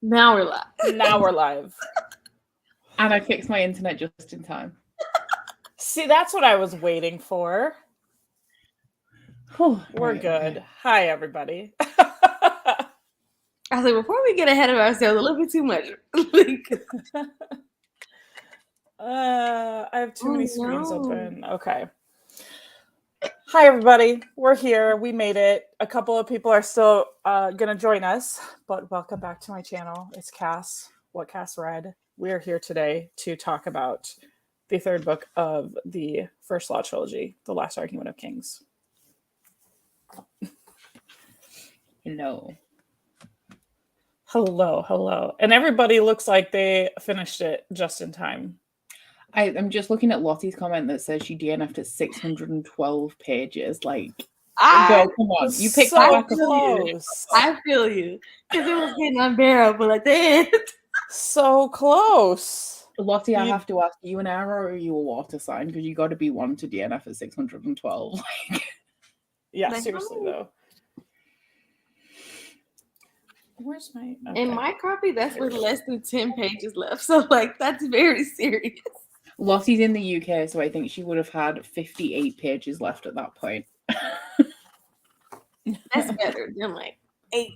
Now we're live. Now we're live. And I fixed my internet just in time. See, that's what I was waiting for. We're good. Okay. Hi, everybody. I was like, before we get ahead of ourselves a little bit too much. I have too many screens open. Okay. Hi, everybody. We're here. We made it. A couple of people are still going to join us, but welcome back to my channel. It's Cass, whatcassread. We are here today to talk about the third book of the First Law Trilogy, The Last Argument of Kings. Hello. Hello. And everybody looks like they finished it just in time. I'm just looking at Lottie's comment that says she DNF'd at 612 pages. Like, girl, come on. You picked so that close. I feel you. Because it was getting unbearable at the end. So close. Lottie, I have to ask, are you an arrow or are you a water sign? Because you got to be one to DNF at 612. Yeah, seriously, though. Where's my... Okay. In my copy, that's with less than 10 pages left. So, like, that's very serious. Lottie's in the UK, so I think she would have had 58 pages left at that point. That's better than, like, 8.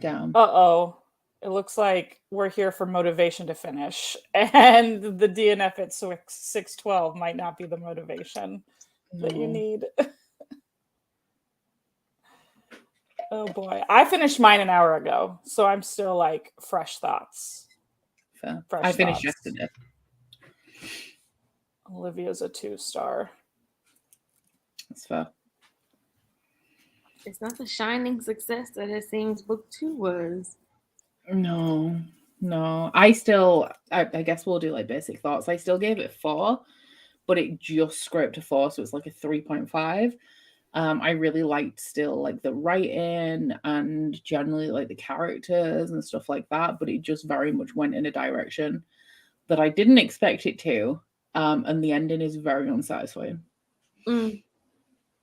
Damn. Uh-oh. It looks like we're here for motivation to finish. And the DNF at 612 might not be the motivation that you need. Oh boy. I finished mine an hour ago, so I'm still like fresh thoughts. Fair. I finished yesterday. Olivia's a 2-star. That's fair. It's not the shining success that it seems book 2 was. No. I guess we'll do like basic thoughts. I still gave it 4, but it just scraped a 4, so it's like a 3.5. I really liked still like the writing and generally like the characters and stuff like that, but it just very much went in a direction that I didn't expect it to. And the ending is very unsatisfying.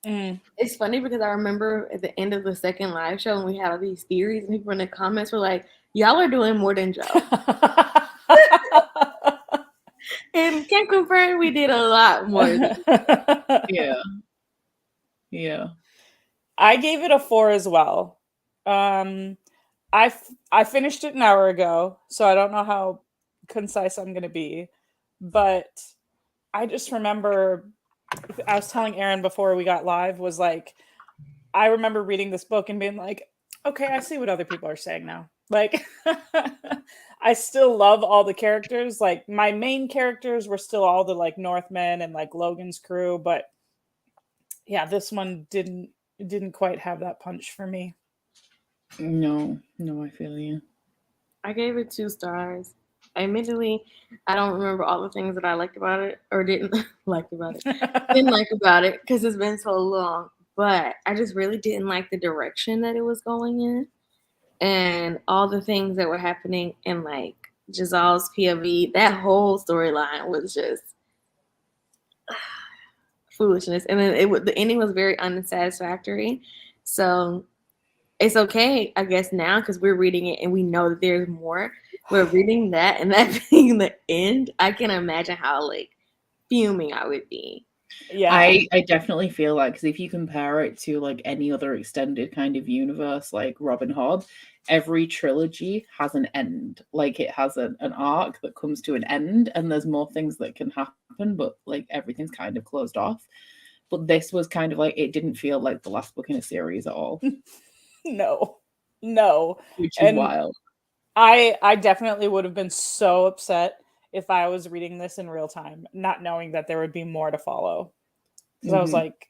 It's funny because I remember at the end of the second live show when we had all these theories and people in the comments were like, y'all are doing more than Joe. And can confirm we did a lot more. Yeah. I gave it a 4 as well. I finished it an hour ago, so I don't know how concise I'm going to be. But I just remember, I was telling Aaron before we got live, was like, I remember reading this book and being like, okay, I see what other people are saying now. Like, I still love all the characters. Like, my main characters were still all the like Northmen and like Logan's crew, but yeah, this one didn't quite have that punch for me. No, I feel you. I gave it 2 stars. Admittedly, I don't remember all the things that I liked about it or didn't like about it. Didn't like about it because it's been so long. But I just really didn't like the direction that it was going in. And all the things that were happening in like Jezal's POV, that whole storyline was just foolishness. And then the ending was very unsatisfactory. So it's okay, I guess, now because we're reading it and we know that there's more. We're reading that and that being the end. I can imagine how like fuming I would be. Yeah, I definitely feel like, because if you compare it to like any other extended kind of universe like Robin Hood, every trilogy has an end. Like it has an arc that comes to an end and there's more things that can happen, but like everything's kind of closed off. But this was kind of like, it didn't feel like the last book in a series at all. No. Which is wild. I definitely would have been so upset if I was reading this in real time, not knowing that there would be more to follow. Because I was like,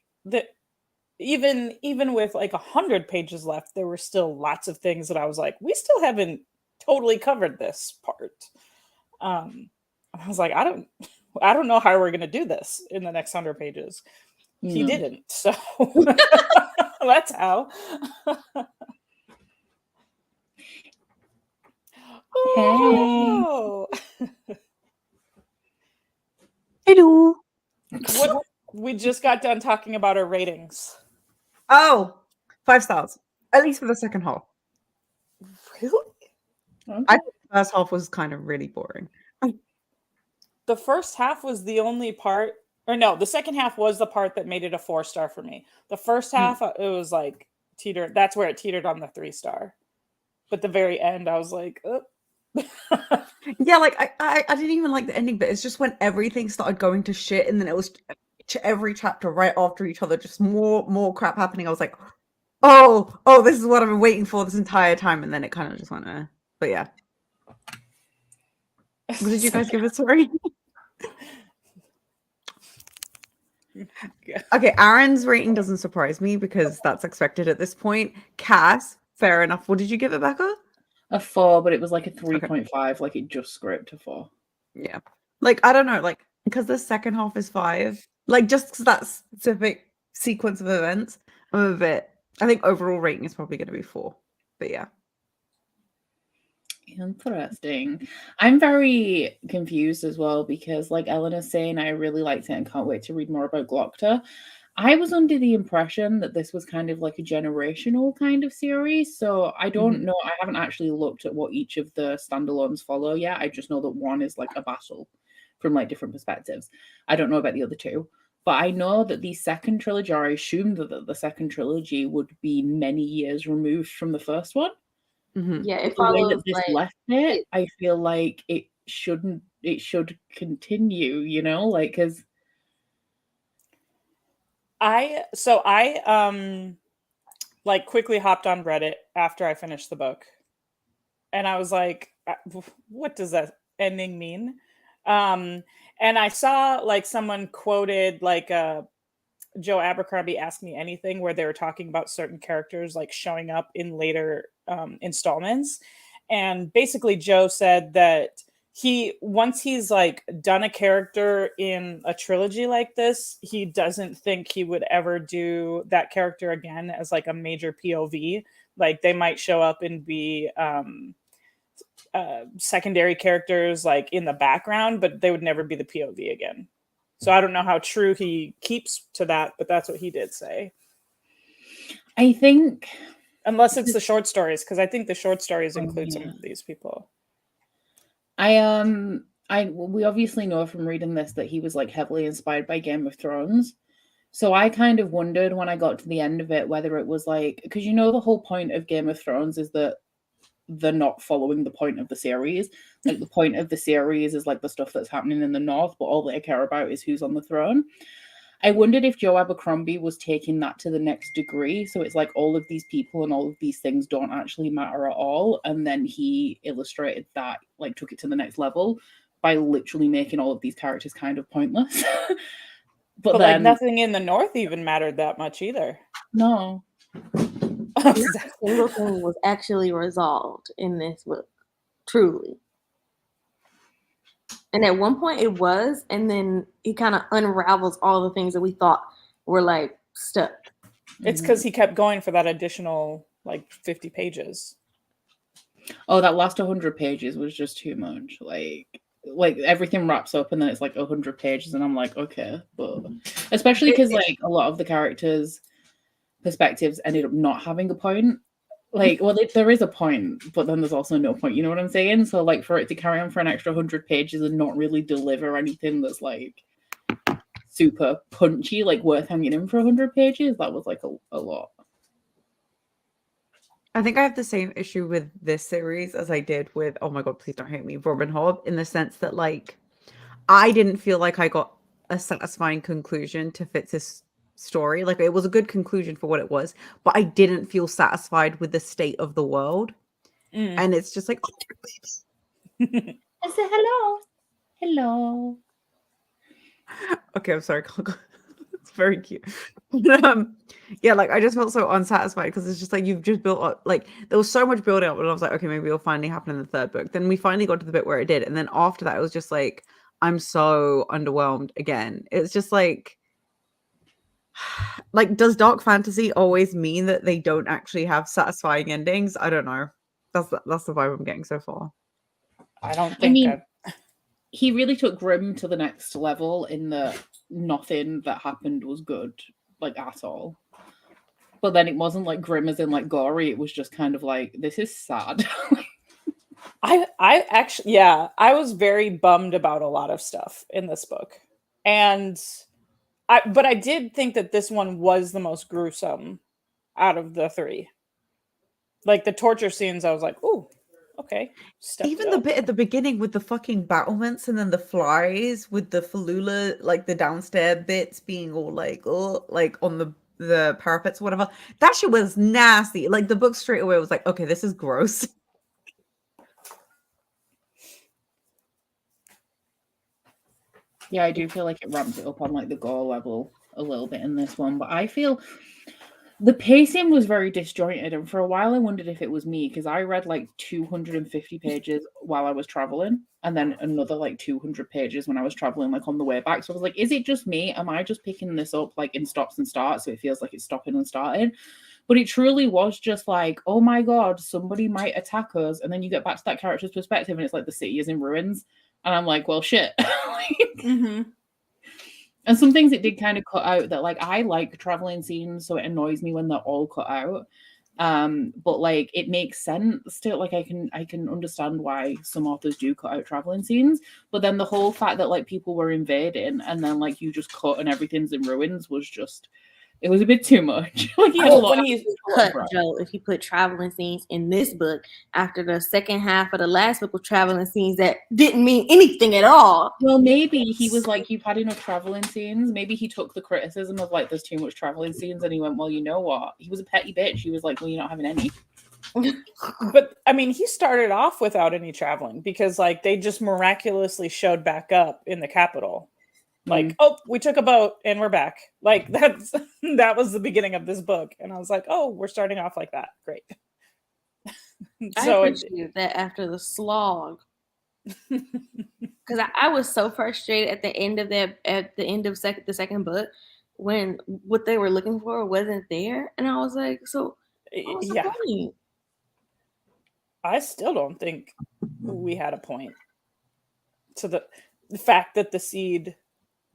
even with like 100 pages left, there were still lots of things that I was like, we still haven't totally covered this part. I was like, I don't know how we're gonna do this in the next 100 pages. He didn't, so that's how. Oh. Hello. What, we just got done talking about our ratings. Oh, 5 stars. At least for the second half. Really? Okay. I thought the first half was kind of really boring. The first half was the only part, or no, the second half was the part that made it a 4-star for me. The first half, it was like teetered. That's where it teetered on the 3-star. But the very end, I was like, oh. Yeah, like I didn't even like the ending, but it's just when everything started going to shit, and then it was every chapter right after each other, just more crap happening. I was like, oh, this is what I've been waiting for this entire time, and then it kind of just went, but yeah. What did you guys give it? Sorry. Okay, Aaron's rating doesn't surprise me because that's expected at this point. Cass, fair enough. What did you give it, Becca? A 4, but it was like a 3.5, like it just scraped a 4. Yeah. Like, I don't know, like, because the second half is 5, like, just because that specific sequence of events, I'm a bit, I think overall rating is probably going to be 4. But yeah. Interesting. I'm very confused as well because, like Eleanor's saying, I really liked it and can't wait to read more about Glockta. I was under the impression that this was kind of like a generational kind of series, so I don't know. I haven't actually looked at what each of the standalones follow yet. I just know that one is like a battle from like different perspectives. I don't know about the other two, but I know that the second trilogy, or I assumed that the second trilogy would be many years removed from the first one. Yeah, it The way follows that this like left it, I feel like it should continue, you know, like because I like quickly hopped on Reddit after I finished the book, and I was like, what does that ending mean? And I saw like someone quoted like Joe Abercrombie Ask Me Anything, where they were talking about certain characters like showing up in later installments. And basically Joe said that once he's like done a character in a trilogy like this, he doesn't think he would ever do that character again as like a major POV. Like they might show up and be secondary characters like in the background, but they would never be the POV again. So I don't know how true he keeps to that, but that's what he did say. I think, unless it's the short stories, because I think the short stories include some of these people. we obviously know from reading this that he was like heavily inspired by Game of Thrones. So I kind of wondered when I got to the end of it whether it was like, because you know the whole point of Game of Thrones is that they're not following the point of the series. Like the point of the series is like the stuff that's happening in the north, but all they care about is who's on the throne. I wondered if Joe Abercrombie was taking that to the next degree. So it's like all of these people and all of these things don't actually matter at all. And then he illustrated that, like took it to the next level by literally making all of these characters kind of pointless. but then, like nothing in the north even mattered that much either. No. Single thing was actually resolved in this book, truly. And at one point it was, and then it kind of unravels all the things that we thought were like stuck. It's because he kept going for that additional like 50 pages. Oh, that last 100 pages was just too much. Like everything wraps up and then it's like 100 pages, and I'm like, okay, but especially because like a lot of the characters' perspectives ended up not having a point. Like, well, there is a point, but then there's also no point. You know what I'm saying? So, like, for it to carry on for an extra 100 pages and not really deliver anything that's like super punchy, like worth hanging in for 100 pages, that was like a lot. I think I have the same issue with this series as I did with, oh my god, please don't hate me, Robin Hobb, in the sense that like I didn't feel like I got a satisfying conclusion to Fitz's story. Like it was a good conclusion for what it was, but I didn't feel satisfied with the state of the world. And it's just like, oh, I said hello. Okay, I'm sorry. It's very cute. Yeah, like I just felt so unsatisfied because it's just like you've just built up, like there was so much building up, and I was like, okay, maybe it'll finally happen in the third book. Then we finally got to the bit where it did, and then after that, it was just like I'm so underwhelmed again. It's just like does dark fantasy always mean that they don't actually have satisfying endings? I don't know. That's the vibe I'm getting so far. I don't think he really took Grimm to the next level in that nothing that happened was good, like at all. but then it wasn't like grim as in like gory. It was just kind of like, this is sad. I actually, yeah, I was very bummed about a lot of stuff in this book. And but I did think that this one was the most gruesome out of the three. Like the torture scenes, I was like, "Ooh, okay." Even the bit at the beginning with the fucking battlements and then the flies with the Falula, like the downstairs bits being all like, oh, like on the parapets or whatever. That shit was nasty. Like the book straight away was like, okay, this is gross. Yeah, I do feel like it ramps it up on like the gore level a little bit in this one, but I feel the pacing was very disjointed, and for a while I wondered if it was me because I read like 250 pages while I was traveling, and then another like 200 pages when I was traveling like on the way back. So I was like, is it just me? Am I just picking this up like in stops and starts, so it feels like it's stopping and starting? But it truly was just like, oh my god, somebody might attack us, and then you get back to that character's perspective, and it's like the city is in ruins, and I'm like, well, shit. Mm-hmm. And some things it did kind of cut out that, like, I like traveling scenes, so it annoys me when they're all cut out. But like it makes sense to like I can understand why some authors do cut out traveling scenes. But then the whole fact that like people were invading and then like you just cut and everything's in ruins was just it was a bit too much. Like you had a lot When you cut Joe, if you put traveling scenes in this book after the second half of the last book with traveling scenes that didn't mean anything at all. Well, maybe he was like, you've had enough traveling scenes. Maybe he took the criticism of like, there's too much traveling scenes, and he went, well, you know what? He was a petty bitch. He was like, well, you're not having any. But I mean, he started off without any traveling because like they just miraculously showed back up in the capital. Like, oh, we took a boat and we're back. Like that was the beginning of this book. And I was like, oh, we're starting off like that. Great. So I appreciate that after the slog. Because I was so frustrated at the end of the second book when what they were looking for wasn't there. And I was like, so what's the point? I still don't think we had a point to the fact that the seed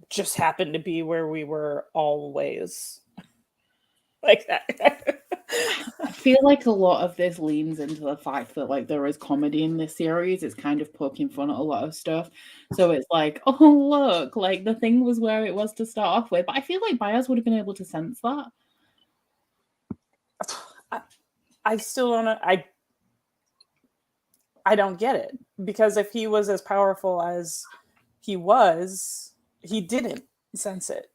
just happened to be where we were always like that. I feel like a lot of this leans into the fact that like there is comedy in this series. It's kind of poking fun at a lot of stuff. So it's like, oh look, like the thing was where it was to start off with. But I feel like Bayaz would have been able to sense that. I still don't know. I don't get it. Because if he was as powerful as he was, he didn't sense it.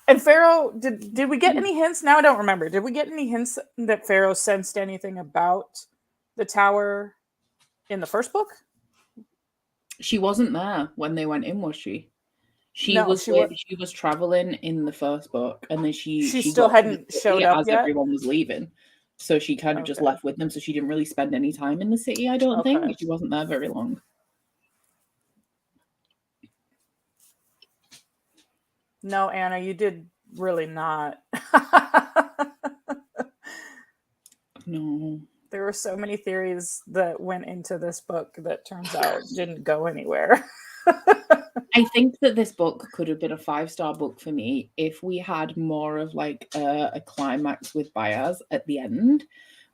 And Pharaoh, did we get any hints? Now I don't remember. Did we get any hints that Pharaoh sensed anything about the tower in the first book? She wasn't there when they went in, was she? She was traveling in the first book, and then she still hadn't showed up as yet? everyone was leaving. So she kind of just left with them. So she didn't really spend any time in the city, I don't think. She wasn't there very long. No, Anna, you did really not. No. There were so many theories that went into this book that turns out didn't go anywhere. I think that this book could have been a 5-star book for me if we had more of like a climax with Bayaz at the end.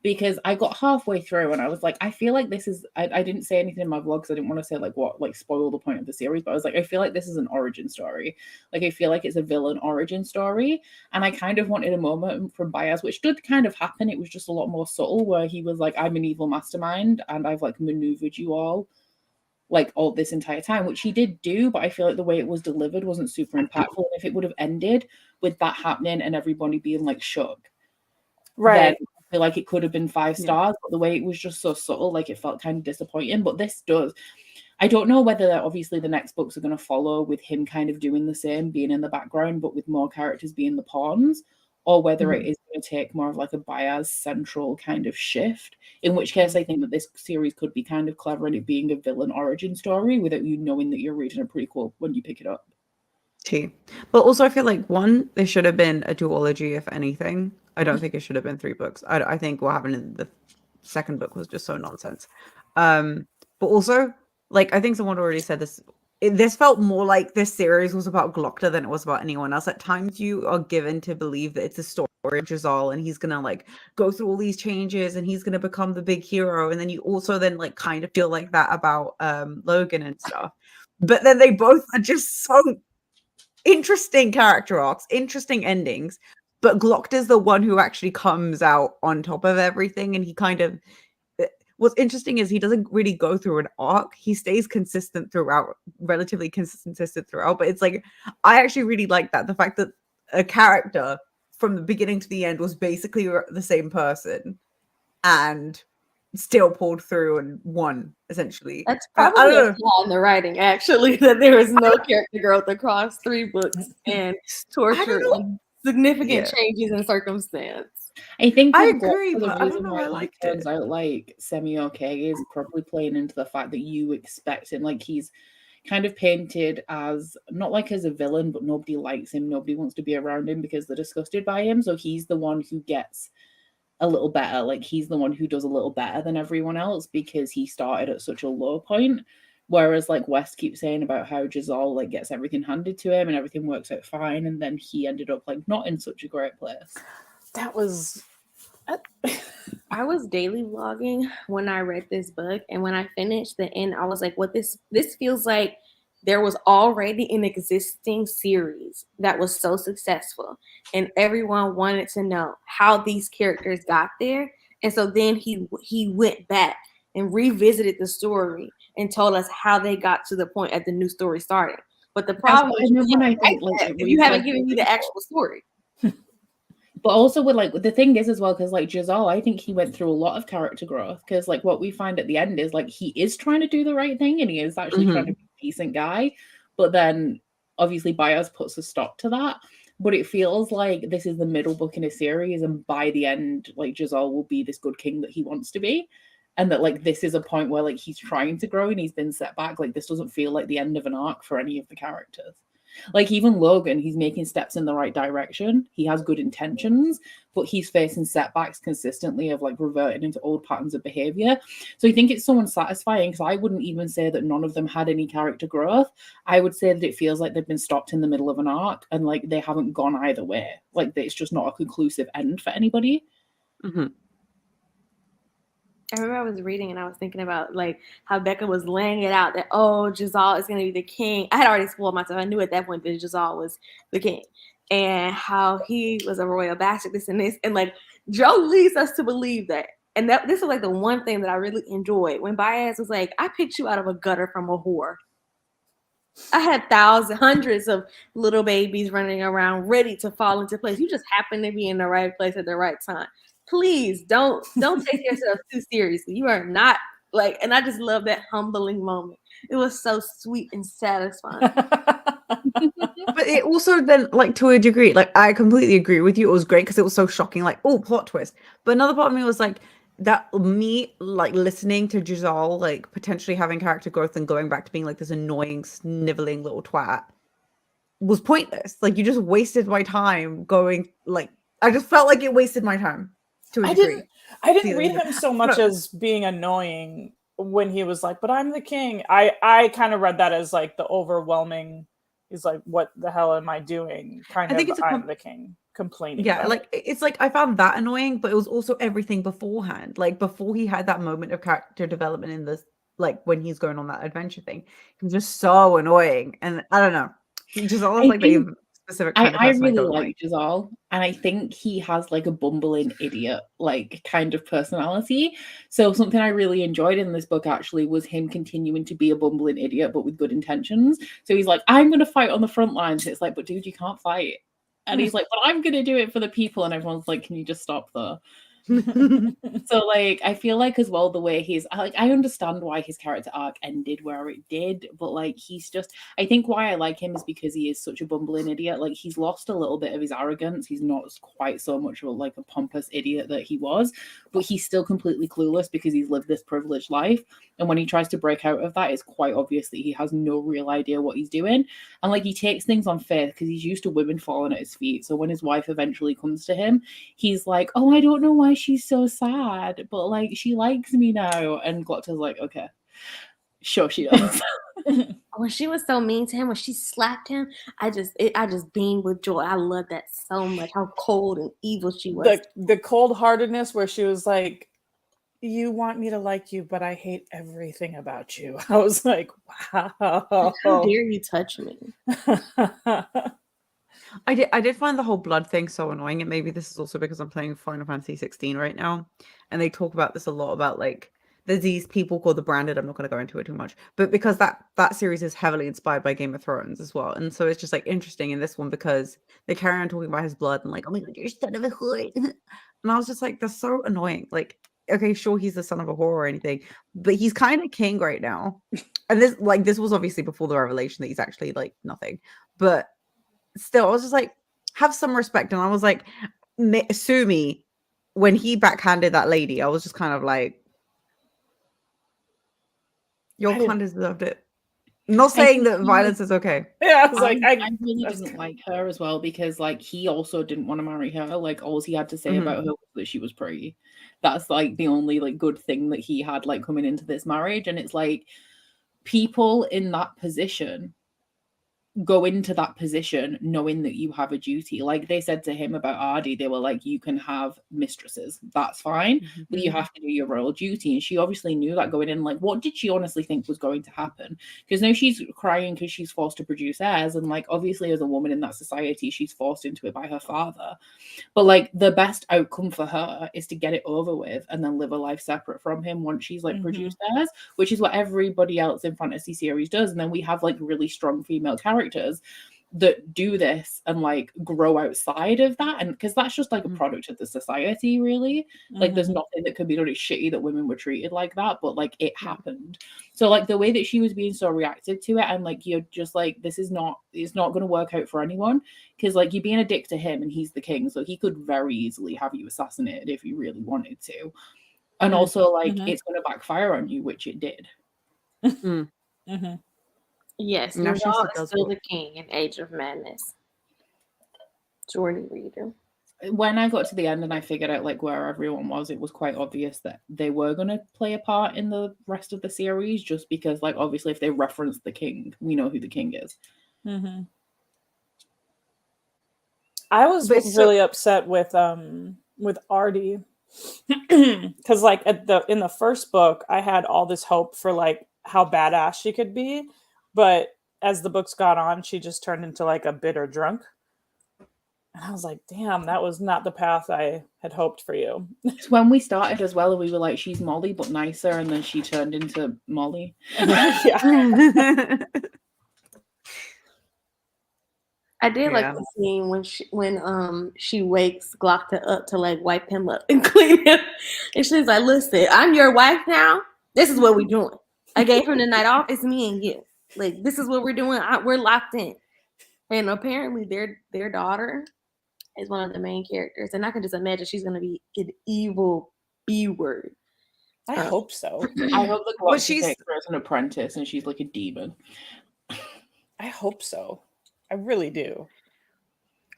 Because I got halfway through and I was like, I feel like this is, I didn't say anything in my vlog because I didn't want to say like what, like spoil the point of the series, but I was like, I feel like this is an origin story. Like, I feel like it's a villain origin story. And I kind of wanted a moment from Bayaz, which did kind of happen. It was just a lot more subtle where he was like, I'm an evil mastermind and I've like maneuvered you all like all this entire time, which he did do, but I feel like the way it was delivered wasn't super impactful. And if it would have ended with that happening and everybody being like shook, right? Then I feel like it could have been 5 stars, but the way it was just so subtle, like it felt kind of disappointing. But this does. I don't know whether obviously the next books are going to follow with him kind of doing the same, being in the background, but with more characters being the pawns, or whether it is going to take more of like a Bayaz central kind of shift, in which case I think that this series could be kind of clever in it being a villain origin story without you knowing that you're reading a prequel when you pick it up. But also I feel like one, there should have been a duology, if anything. I don't think it should have been 3 books. I think what happened in the second book was just so nonsense. But also, like, I think someone already said this this felt more like this series was about Glockta than it was about anyone else. At times you are given to believe that it's a story of Jezal and he's gonna like go through all these changes and he's gonna become the big hero. And then you also then like kind of feel like that about Logan and stuff. But then they both are just so interesting character arcs, interesting endings. But Glockta's the one who actually comes out on top of everything, and he kind of what's interesting is he doesn't really go through an arc. He stays consistent throughout, relatively consistent throughout. But it's like, I actually really like that. The fact that a character from the beginning to the end was basically the same person and still pulled through and won, essentially. That's probably a flaw in the writing, actually, that there is no character growth across 3 books and torture and significant changes in circumstance. I think I agree, but I don't know. why I liked it turns it. out like semi-okay is probably playing into the fact that you expect him, like he's kind of painted as not like as a villain, but nobody likes him, nobody wants to be around him because they're disgusted by him. So he's the one who gets a little better, like he's the one who does a little better than everyone else because he started at such a low point. Whereas like West keeps saying about how Jezal like gets everything handed to him and everything works out fine, and then he ended up like not in such a great place. That was I was daily vlogging when I read this book, and when I finished the end, I was like, "What this feels like." There was already an existing series that was so successful, and everyone wanted to know how these characters got there. And so then he went back and revisited the story and told us how they got to the point at the new story started. But the problem is if you haven't given me the actual story. But also with like the thing is as well, because like Jezal, I think he went through a lot of character growth, because like what we find at the end is like he is trying to do the right thing and he is actually trying to be a decent guy, but then obviously Bayaz puts a stop to that. But it feels like this is the middle book in a series, and by the end, like Jezal will be this good king that he wants to be, and that like this is a point where like he's trying to grow and he's been set back. Like this doesn't feel like the end of an arc for any of the characters. Like even Logan, he's making steps in the right direction. He has good intentions, but he's facing setbacks consistently of like reverting into old patterns of behavior. So I think it's so unsatisfying, because I wouldn't even say that none of them had any character growth. I would say that it feels like they've been stopped in the middle of an arc and like they haven't gone either way. Like it's just not a conclusive end for anybody. I remember I was reading and I was thinking about like how Becca was laying it out that, oh, Jezal is going to be the king. I had already spoiled myself. I knew at that point that Jezal was the king, and how he was a royal bastard, this and this. And like Joe leads us to believe that. And that this was like the one thing that I really enjoyed when Bayaz was like, I picked you out of a gutter from a whore. I had hundreds of little babies running around ready to fall into place. You just happened to be in the right place at the right time. Please don't take yourself too seriously. You are not like, and I just love that humbling moment. It was so sweet and satisfying. But it also then, like, to a degree, like, I completely agree with you. It was great because it was so shocking, like, oh, plot twist. But another part of me was like, that me, like, listening to Jezal, like, potentially having character growth and going back to being, like, this annoying, sniveling little twat was pointless. Like, you just wasted my time going, like, I just felt like it wasted my time to a degree. I didn't read him so much as being annoying when he was like, but I'm the king. I kind of read that as, like, the overwhelming... He's like, what the hell am I doing? I'm the king, complaining. Yeah, like it's like I found that annoying, but it was also everything beforehand. Like before he had that moment of character development in this, like when he's going on that adventure thing, he was just so annoying. And I don't know, he just always like the specific kind of person I really like Jezal, and I think he has like a bumbling idiot like kind of personality. So something I really enjoyed in this book actually was him continuing to be a bumbling idiot but with good intentions. So he's like, I'm gonna fight on the front lines. It's like, but dude, you can't fight. And he's like, but I'm gonna do it for the people. And everyone's like, can you just stop though? So like I feel like as well the way he's like, I understand why his character arc ended where it did, but like he's just, I think why I like him is because he is such a bumbling idiot. Like he's lost a little bit of his arrogance. He's not quite so much of like a pompous idiot that he was, but he's still completely clueless because he's lived this privileged life. And when he tries to break out of that, it's quite obvious that he has no real idea what he's doing. And like he takes things on faith because he's used to women falling at his feet. So when his wife eventually comes to him, he's like, oh, I don't know why she's so sad, but like she likes me now. And Glockta's like, okay. Sure she does. When she was so mean to him, when she slapped him, I just beamed with joy. I love that so much. How cold and evil she was. The cold-heartedness where she was like, you want me to like you, but I hate everything about you. I was like, wow. How dare you touch me? I did find the whole blood thing so annoying, and maybe this is also because I'm playing Final Fantasy 16 right now, and they talk about this a lot about like there's these people called the Branded. I'm not going to go into it too much, but because that series is heavily inspired by Game of Thrones as well, and so it's just like interesting in this one because they carry on talking about his blood and like, oh my god, you're son of a whore, and I was just like, that's so annoying. Like, okay, sure, he's the son of a whore or anything, but he's kind of king right now, and this was obviously before the revelation that he's actually like nothing, but still, I was just like, have some respect. And I was like, sue me. When he backhanded that lady, I was just kind of like, your clan deserved it. Not saying that violence is okay. Yeah, I was like, I really didn't like her as well because like he also didn't want to marry her. Like all he had to say about her was that she was pretty. That's like the only like good thing that he had like coming into this marriage. And it's like people in that position go into that position knowing that you have a duty. Like they said to him about Ardee, they were like, you can have mistresses, that's fine, but you have to do your royal duty. And she obviously knew that going in. Like, what did she honestly think was going to happen? Because now she's crying because she's forced to produce heirs, and like obviously as a woman in that society she's forced into it by her father, but like the best outcome for her is to get it over with and then live a life separate from him once she's like produced heirs, which is what everybody else in fantasy series does. And then we have like really strong female characters that do this and like grow outside of that, and because that's just like a product of the society, really. Like there's nothing that could be done. It's shitty that women were treated like that, but like it happened. So like the way that she was being so reactive to it, and like you're just like, this is not, it's not going to work out for anyone, because like you're being a dick to him and he's the king, so he could very easily have you assassinated if he really wanted to. And also like it's going to backfire on you, which it did. Yes, Jezal is still the king in Age of Madness. Jordan Reader. When I got to the end and I figured out like where everyone was, it was quite obvious that they were going to play a part in the rest of the series, just because like obviously if they reference the king, we know who the king is. I was really upset with Ardee because like in the first book I had all this hope for like how badass she could be, but as the books got on, she just turned into like a bitter drunk. And I was like, damn, that was not the path I had hoped for you. It's when we started as well, we were like, she's Molly, but nicer. And then she turned into Molly. I did like the scene when she wakes Glock up to like wipe him up and clean him. And she's like, listen, I'm your wife now. This is what we're doing. I gave him the night off. It's me and you. Like, this is what we're doing. We're locked in. And apparently their daughter is one of the main characters. And I can just imagine she's going to be an evil B-word. I hope so. I hope the Glock takes her as an apprentice and she's like a demon. I hope so. I really do.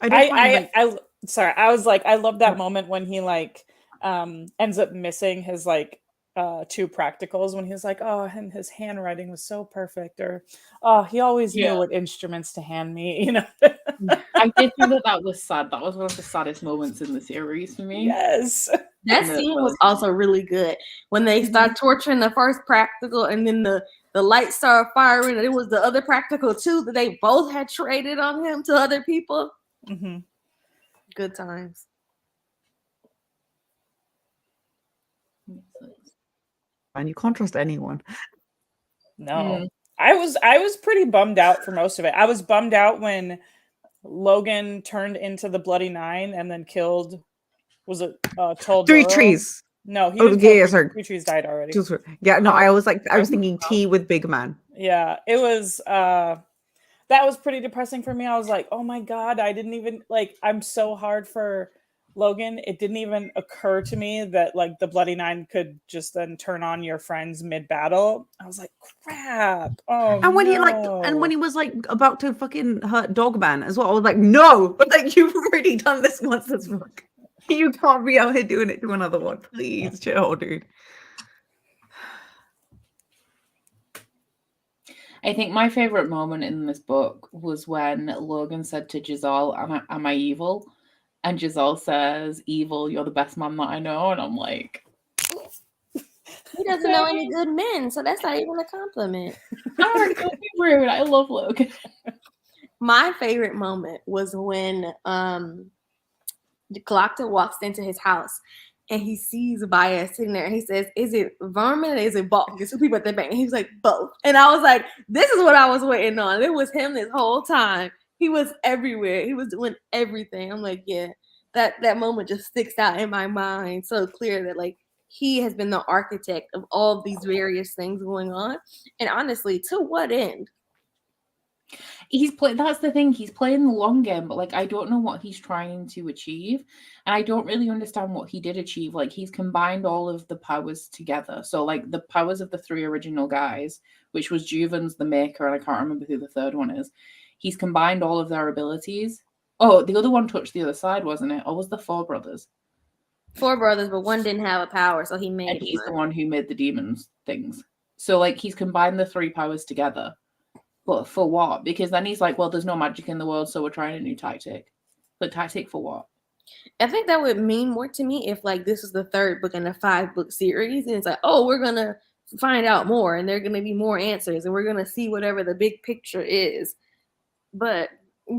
I was like, I love that moment when he like ends up missing his like 2 practicals, when he was like, oh, and his handwriting was so perfect, or oh, he always knew what instruments to hand me, you know. I did think that was sad. That was one of the saddest moments in the series for me. Yes. That scene was also really good when they start torturing the first practical and then the lights started firing, and it was the other practical too that they both had traded on him to other people. Good times. And you can't trust anyone. No. I was pretty bummed out for most of it. I was bummed out when Logan turned into the Bloody Nine and then killed, was it Tol 3 Doro? trees. No, he didn't kill 3 trees died already. Yeah, no, I was thinking T with big man. Yeah, it was that was pretty depressing for me. I was like, oh my god, I didn't even like, I'm so hard for Logan. It didn't even occur to me that like the Bloody Nine could just then turn on your friends mid-battle. I was like, crap. Oh, and when he was like about to fucking hurt Dogman as well, I was like, no, but like you've already done this once this book. You can't be out here doing it to another one. Please chill, dude. I think my favorite moment in this book was when Logan said to Jezal, am I evil? And Jezal says, evil, you're the best man that I know. And I'm like, He doesn't know any good men, so that's not even a compliment. Aaron, don't be rude. I love Logan. My favorite moment was when Galacta walks into his house and he sees Bayaz sitting there and he says, is it vermin or is it bulk? There's two people at the bank. And he was like, both. And I was like, this is what I was waiting on. It was him this whole time. He was everywhere. He was doing everything. I'm like, yeah, that moment just sticks out in my mind so clear that like he has been the architect of all of these various things going on. And honestly, to what end? That's the thing, he's playing the long game, but like I don't know what he's trying to achieve, and I don't really understand what he did achieve. Like he's combined all of the powers together, so like the powers of the three original guys, which was Juven's, the Maker, and I can't remember who the third one is. He's combined all of their abilities. Oh, the other one touched the other side, wasn't it? Or was the Four Brothers? Four brothers, but one didn't have a power, so he made And he's one. the one who made the demons things. So like he's combined the three powers together. But for what? Because then he's like, well, there's no magic in the world, so we're trying a new tactic. But tactic for what? I think that would mean more to me if like this is the third book in a 5-book series, and it's like, oh, we're gonna find out more, and there are gonna be more answers, and we're gonna see whatever the big picture is. But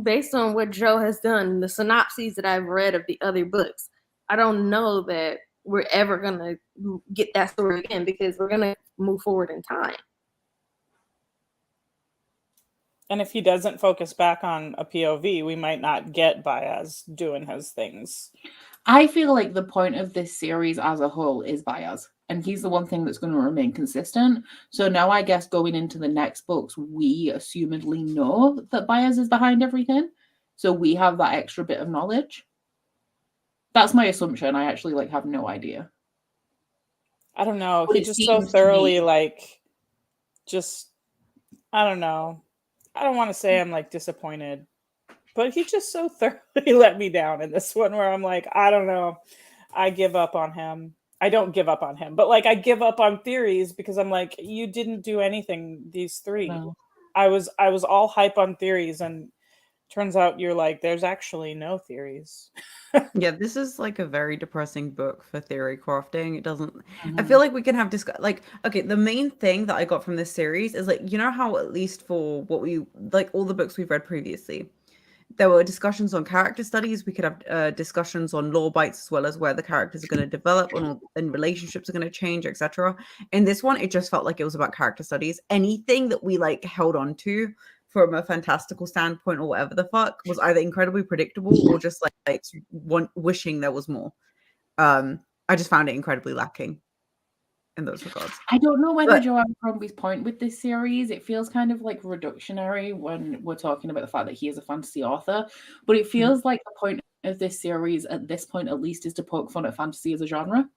based on what Joe has done, the synopses that I've read of the other books, I don't know that we're ever gonna get that story again because we're gonna move forward in time. And if he doesn't focus back on a POV, we might not get Bayaz doing his things. I feel like the point of this series as a whole is Bayaz, and he's the one thing that's going to remain consistent. So now I guess going into the next books, we assumedly know that Bayaz is behind everything. So we have that extra bit of knowledge. That's my assumption. I actually like have no idea. I don't know. But He it just so seems to thoroughly me- like just I don't know. I don't want to say I'm like disappointed, but he just so thoroughly let me down in this one where I'm like, I don't know. I give up on him. I don't give up on him, but like I give up on theories because I'm like, you didn't do anything, these three. No. I was all hype on theories, and turns out you're like, there's actually no theories. Yeah, this is like a very depressing book for theory crafting. It doesn't. I feel like we can have like, okay, the main thing that I got from this series is like, you know how at least for what we like all the books we've read previously, there were discussions on character studies. We could have discussions on lore bites as well as where the characters are going to develop and relationships are going to change, etc. In this one, it just felt like it was about character studies. Anything that we like held on to from a fantastical standpoint or whatever the fuck was either incredibly predictable or just like wishing there was more. I just found it incredibly lacking in those regards. I don't know whether Joe Abercrombie's point with this series, it feels kind of like reductionary when we're talking about the fact that he is a fantasy author, but it feels like the point of this series at this point at least is to poke fun at fantasy as a genre.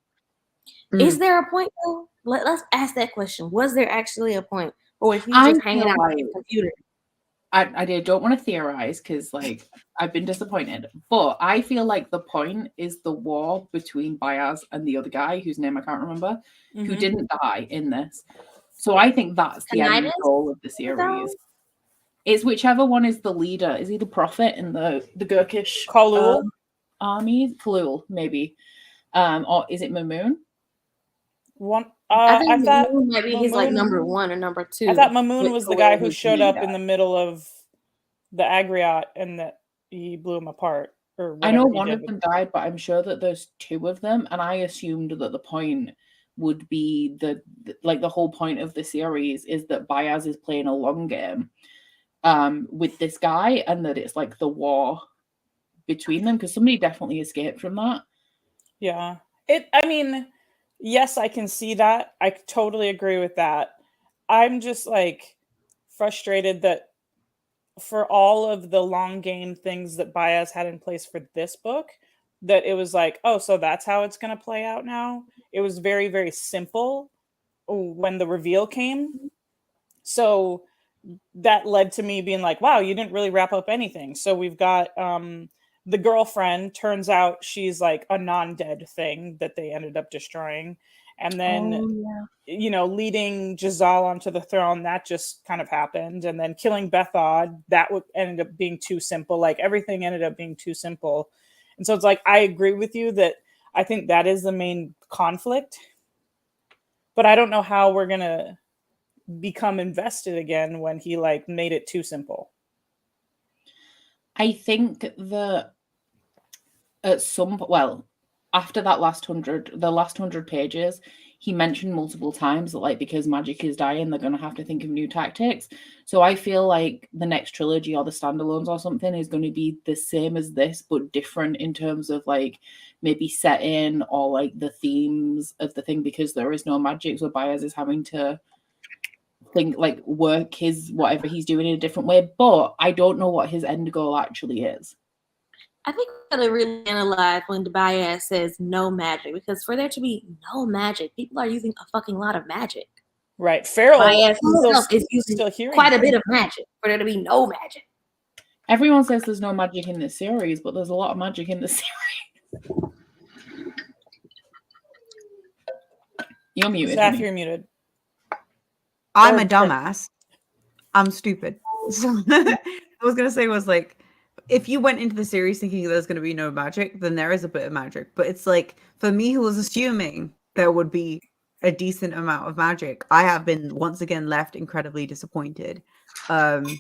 Is there a point though? Let's ask that question. Was there actually a point, or was he just hanging out on the computer? I don't want to theorize because like I've been disappointed, but I feel like the point is the war between Bayaz and the other guy whose name I can't remember, who didn't die in this. So I think that's the end goal of the series. It's whichever one is the leader. Is he the prophet in the Gurkish army? Khalul, maybe. Or is it Mamoon? I think Mamoon maybe he's like number 1 or number 2. I thought Mamoon was the guy who showed up in the middle of the Agriot and that he blew him apart. Or I know one of them died, but I'm sure that there's 2 of them, and I assumed that the point would be the whole point of the series is that Bayaz is playing a long game with this guy, and that it's like the war between them because somebody definitely escaped from that. Yeah, I mean, yes, I can see that. I totally agree with that. I'm just like frustrated that for all of the long game things that Bayaz had in place for this book, that it was like, oh, so that's how it's going to play out now. It was very, very simple when the reveal came. So that led to me being like, wow, you didn't really wrap up anything. So we've got the girlfriend turns out she's like a non-dead thing that they ended up destroying. And then, leading Jezal onto the throne, that just kind of happened. And then killing Bethod, that ended up being too simple. Like everything ended up being too simple. And so it's like, I agree with you that I think that is the main conflict. But I don't know how we're going to become invested again when he like made it too simple. I think that after that last 100 pages, he mentioned multiple times that like because magic is dying, they're gonna have to think of new tactics. So I feel like the next trilogy or the standalones or something is going to be the same as this, but different in terms of like maybe setting or like the themes of the thing, because there is no magic. So Bayaz is having to think like work his whatever he's doing in a different way. But I don't know what his end goal actually is. I think we gotta really analyze when Bayaz says no magic, because for there to be no magic, people are using a fucking lot of magic. Right. Feral Bayaz himself is using quite a bit of magic for there to be no magic. Everyone says there's no magic in this series, but there's a lot of magic in this series. You're muted. Zach, you're muted. I'm a dumbass. I'm stupid. So I was gonna say was like, if you went into the series thinking there's going to be no magic, then there is a bit of magic. But it's like, for me, who was assuming there would be a decent amount of magic, I have been once again left incredibly disappointed. And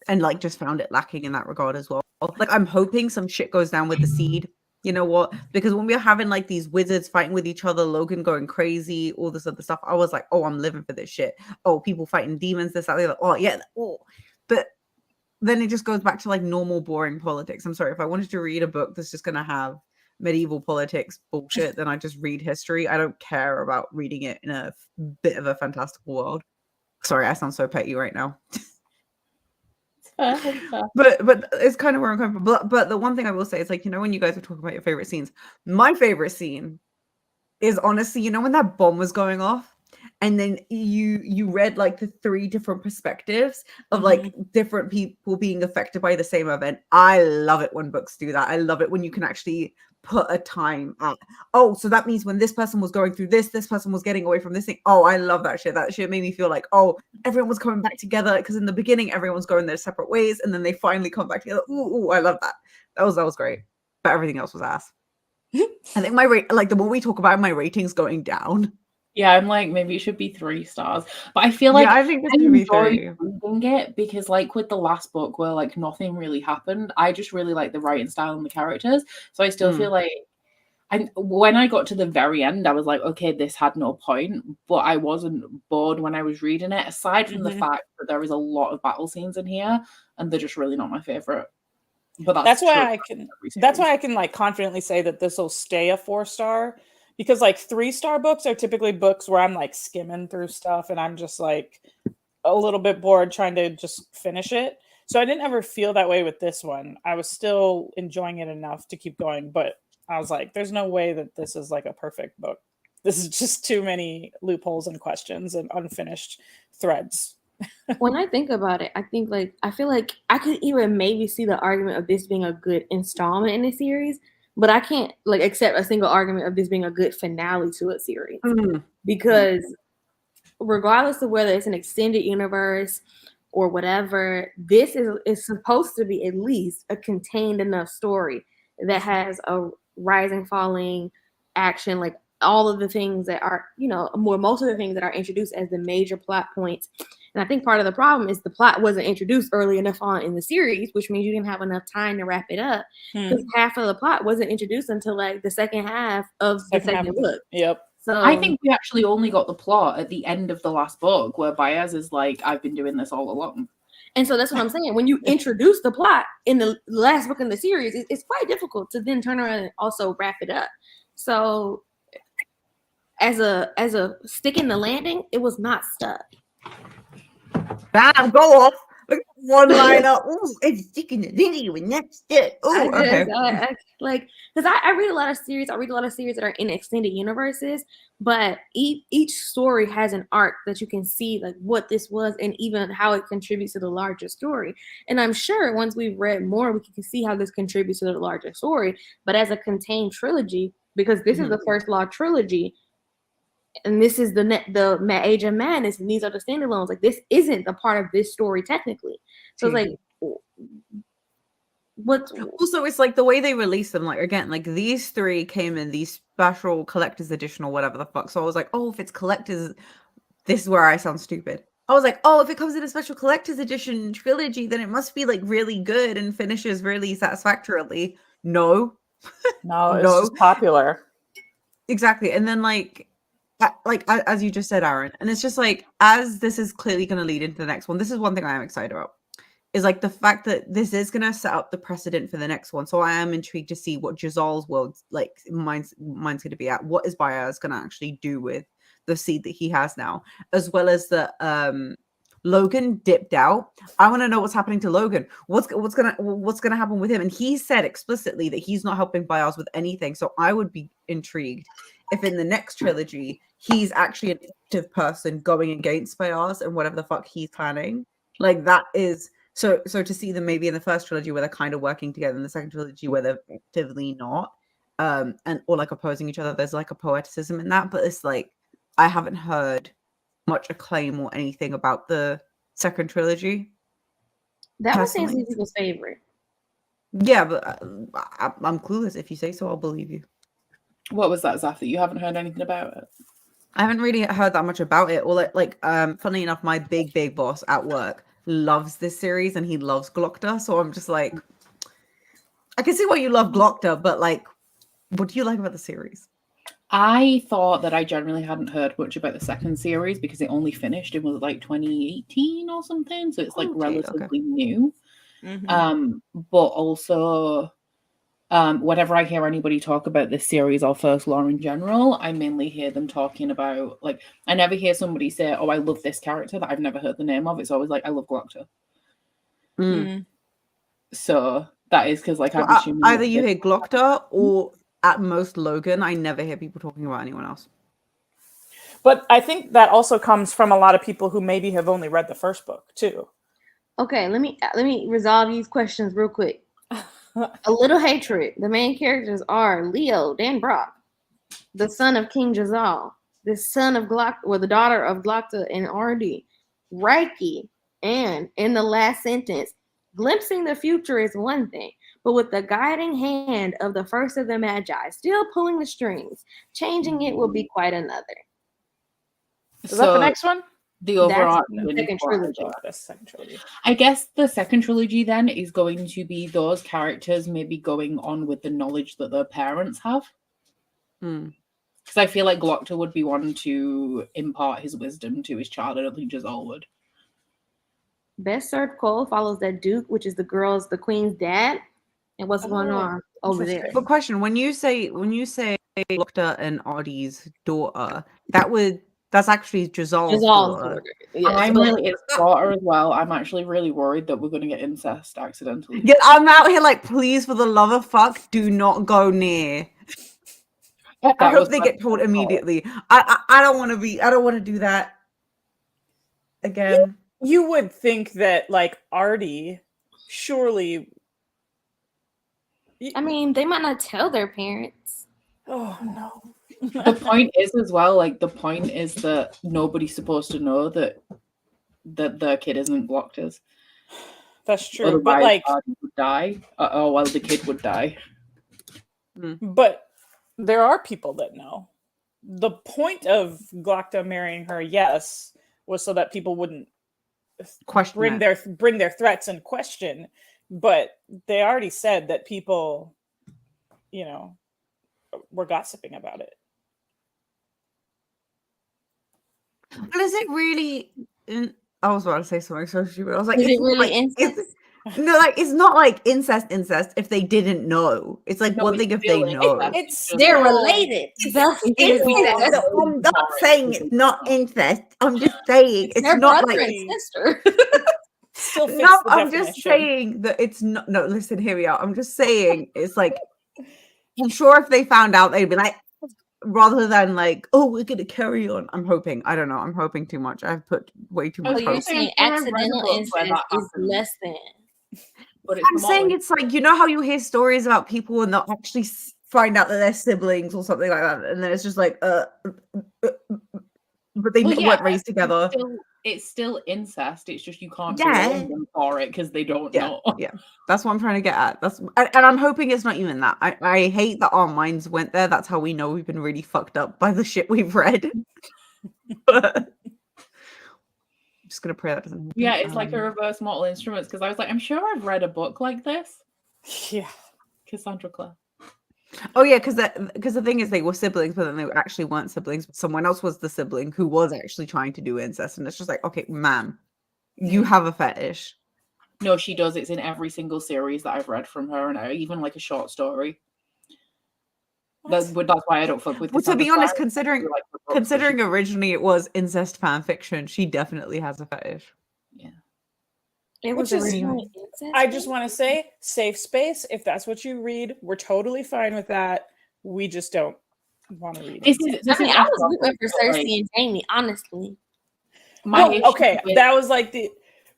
like just found it lacking in that regard as well. Like I'm hoping some shit goes down with the seed. You know what? Because when we were having like these wizards fighting with each other, Logan going crazy, all this other stuff, I was like, oh, I'm living for this shit. Oh, people fighting demons, this, that, the other. Oh, yeah. Oh. But then it just goes back to like normal boring politics. I'm sorry, if I wanted to read a book that's just going to have medieval politics bullshit, then I just read history. I don't care about reading it in a bit of a fantastical world. Sorry, I sound so petty right now. But it's kind of where I'm coming from. But the one thing I will say is like, when you guys were talking about your favorite scenes, my favorite scene is honestly, when that bomb was going off, and then you read like the 3 different perspectives of like different people being affected by the same event. I love it when books do that. I love it when you can actually put a time at, oh, so that means when this person was going through this person was getting away from this thing. Oh, I love that shit. That shit made me feel like, oh, everyone was coming back together, because in the beginning everyone's going their separate ways and then they finally come back together. Ooh, I love that. That was great. But everything else was ass. I think my rate, like the more we talk about it, my rating's going down. Yeah, I'm like, maybe it should be 3 stars. But I feel like I think this should be 3. Reading it because, like, with the last book where like nothing really happened, I just really like the writing style and the characters. So I still feel like, when I got to the very end, I was like, okay, this had no point, but I wasn't bored when I was reading it. Aside from the fact that there is a lot of battle scenes in here, and they're just really not my favorite. But that's why I can like confidently say that this will stay a 4-star. Because like 3-star books are typically books where I'm like skimming through stuff and I'm just like a little bit bored trying to just finish it. So I didn't ever feel that way with this one. I was still enjoying it enough to keep going, but I was like, there's no way that this is like a perfect book. This is just too many loopholes and questions and unfinished threads. When I think about it, I feel like I could even maybe see the argument of this being a good installment in the series. But I can't like accept a single argument of this being a good finale to a series, because regardless of whether it's an extended universe or whatever, this is supposed to be at least a contained enough story that has a rising, falling, action, like all of the things that are, most of the things that are introduced as the major plot points. And I think part of the problem is the plot wasn't introduced early enough on in the series, which means you didn't have enough time to wrap it up. Because half of the plot wasn't introduced until like the second half of the second book. Yep. So I think we actually only got the plot at the end of the last book, where Bayaz is like, I've been doing this all along. And so that's what I'm saying. When you introduce the plot in the last book in the series, it's quite difficult to then turn around and also wrap it up. So as a stick in the landing, it was not stuck. Bam, go off. one liner. Ooh, it's sticking it in you, and that's it. Oh, okay. Like, because I read a lot of series. I read a lot of series that are in extended universes, but each story has an arc that you can see, like what this was, and even how it contributes to the larger story. And I'm sure once we've read more, we can see how this contributes to the larger story. But as a contained trilogy, because this is the First Law Trilogy, and this is the Age of Madness, and these are the standalones. Like, this isn't the part of this story technically. So it's like, what? Also, it's like the way they release them. Like, again, like these three came in these special collector's edition or whatever the fuck. So I was like, oh, if it's collector's, this is where I sound stupid. I was like, oh, if it comes in a special collector's edition trilogy, then it must be like really good and finishes really satisfactorily. No, it's just popular. Exactly. And then like as you just said, Aaron, and it's just like, as this is clearly going to lead into the next one, this is one thing I am excited about, is like the fact that this is going to set up the precedent for the next one. So I am intrigued to see what Jezal's world, like mine's going to be at. What is Bayaz going to actually do with the seed that he has now, as well as the Logan dipped out. I want to know what's happening to Logan. What's gonna happen with him? And he said explicitly that he's not helping Bayaz with anything. So I would be intrigued if in the next trilogy he's actually an active person going against Bayaz and whatever the fuck he's planning. Like, that is so to see them maybe in the first trilogy where they're kind of working together, in the second trilogy where they're actively not, and or like opposing each other. There's like a poeticism in that, but it's like I haven't heard much acclaim or anything about the second trilogy. That was some people's favorite. Yeah, but I'm clueless. If you say so, I'll believe you. What was that, Zaf, that you haven't heard anything about it? I haven't really heard that much about it. Or like funnily enough, my big boss at work loves this series and he loves Glockta. So I'm just like, I can see why you love Glockta, but like, what do you like about the series? I thought that I generally hadn't heard much about the second series because it only finished in, was it like 2018 or something? So it's like relatively new. Mm-hmm. But also, whenever I hear anybody talk about this series or First Law in general, I mainly hear them talking about, like, I never hear somebody say, oh, I love this character that I've never heard the name of. It's always like, I love Glockta. So that is because, like, I'm assuming either you hear Glockta or at most Logan. I never hear people talking about anyone else. But I think that also comes from a lot of people who maybe have only read the first book too. Okay, let me resolve these questions real quick. A Little Hatred. The main characters are Leo, Dan Brock, the son of King Jezal, the son of Glock, or the daughter of Glockta and Ardee, Reiki, and in the last sentence, glimpsing the future is one thing, but with the guiding hand of the first of the Magi, still pulling the strings, changing it will be quite another. Is that the next one? The overall second trilogy. Second trilogy. I guess the second trilogy then is going to be those characters maybe going on with the knowledge that their parents have. Because I feel like Glockta would be one to impart his wisdom to his child. I don't think Jezal would. Best Served Cole follows that Duke, which is the queen's dad, and what's going on over there. But question: when you say Glockta and Ardee's daughter, that's actually Jezal's daughter. Yes. I'm really his daughter as well. I'm actually really worried that we're going to get incest accidentally. Yeah, I'm out here like, please, for the love of fuck, do not go near. I hope they get told immediately. I don't want to do that again. You would think that, like, Ardee, surely. I mean, they might not tell their parents. Oh no. The point is as well, like, the point is that nobody's supposed to know that the kid isn't Glockta's. That's true. Otherwise, but like, Ardee would die. While the kid would die. But there are people that know. The point of Glockta marrying her, yes, was so that people wouldn't bring their threats in question. But they already said that people, were gossiping about it. But is it really? I was about to say something so stupid. I was like, is it really incest? No, like, it's not like incest if they didn't know. It's like one thing if they know. They're related. I'm not saying it's not incest. I'm just saying it's not like sister. still fits No, the I'm just definition. saying that it's not. No, listen, hear me out. I'm just saying it's like, I'm sure if they found out, they'd be like, rather than like, oh, we're gonna carry on. I'm hoping. I don't know. I'm hoping too much. I've put way too Oh, much So you're hope. saying I'm sure I've read a accidental book where incest that is happens. less than. But it's I'm the saying model. it's like, you know how you hear stories about people and they'll actually find out that they're siblings or something like that, and then it's just like, but they Well, yeah, weren't raised together. It's still incest. It's just you can't Yeah. blame them for it because they don't Yeah, know. yeah. That's what I'm trying to get at. And I'm hoping it's not even that. I hate that our minds went there. That's how we know we've been really fucked up by the shit we've read. But I'm just gonna pray that doesn't happen. Yeah, it's like a reverse Mortal Instruments because I was like, I'm sure I've read a book like this. Yeah. Cassandra Clare. Oh yeah, because the thing is, they were siblings, but then they actually weren't siblings. Someone else was the sibling who was actually trying to do incest, and it's just like, okay, ma'am, you have a fetish. No, she does. It's in every single series that I've read from her, and even like a short story. That's why I don't fuck with. Well, to be Cassandra honest, Clare. considering I like her books, but considering originally it was incest fan fiction, she definitely has a fetish. yeah. It was Which is- originally incest. I just want to say, safe space. If that's what you read, we're totally fine with that. We just don't want to read it. I mean, I was rooting for Cersei and Jamie, honestly. Okay, that was like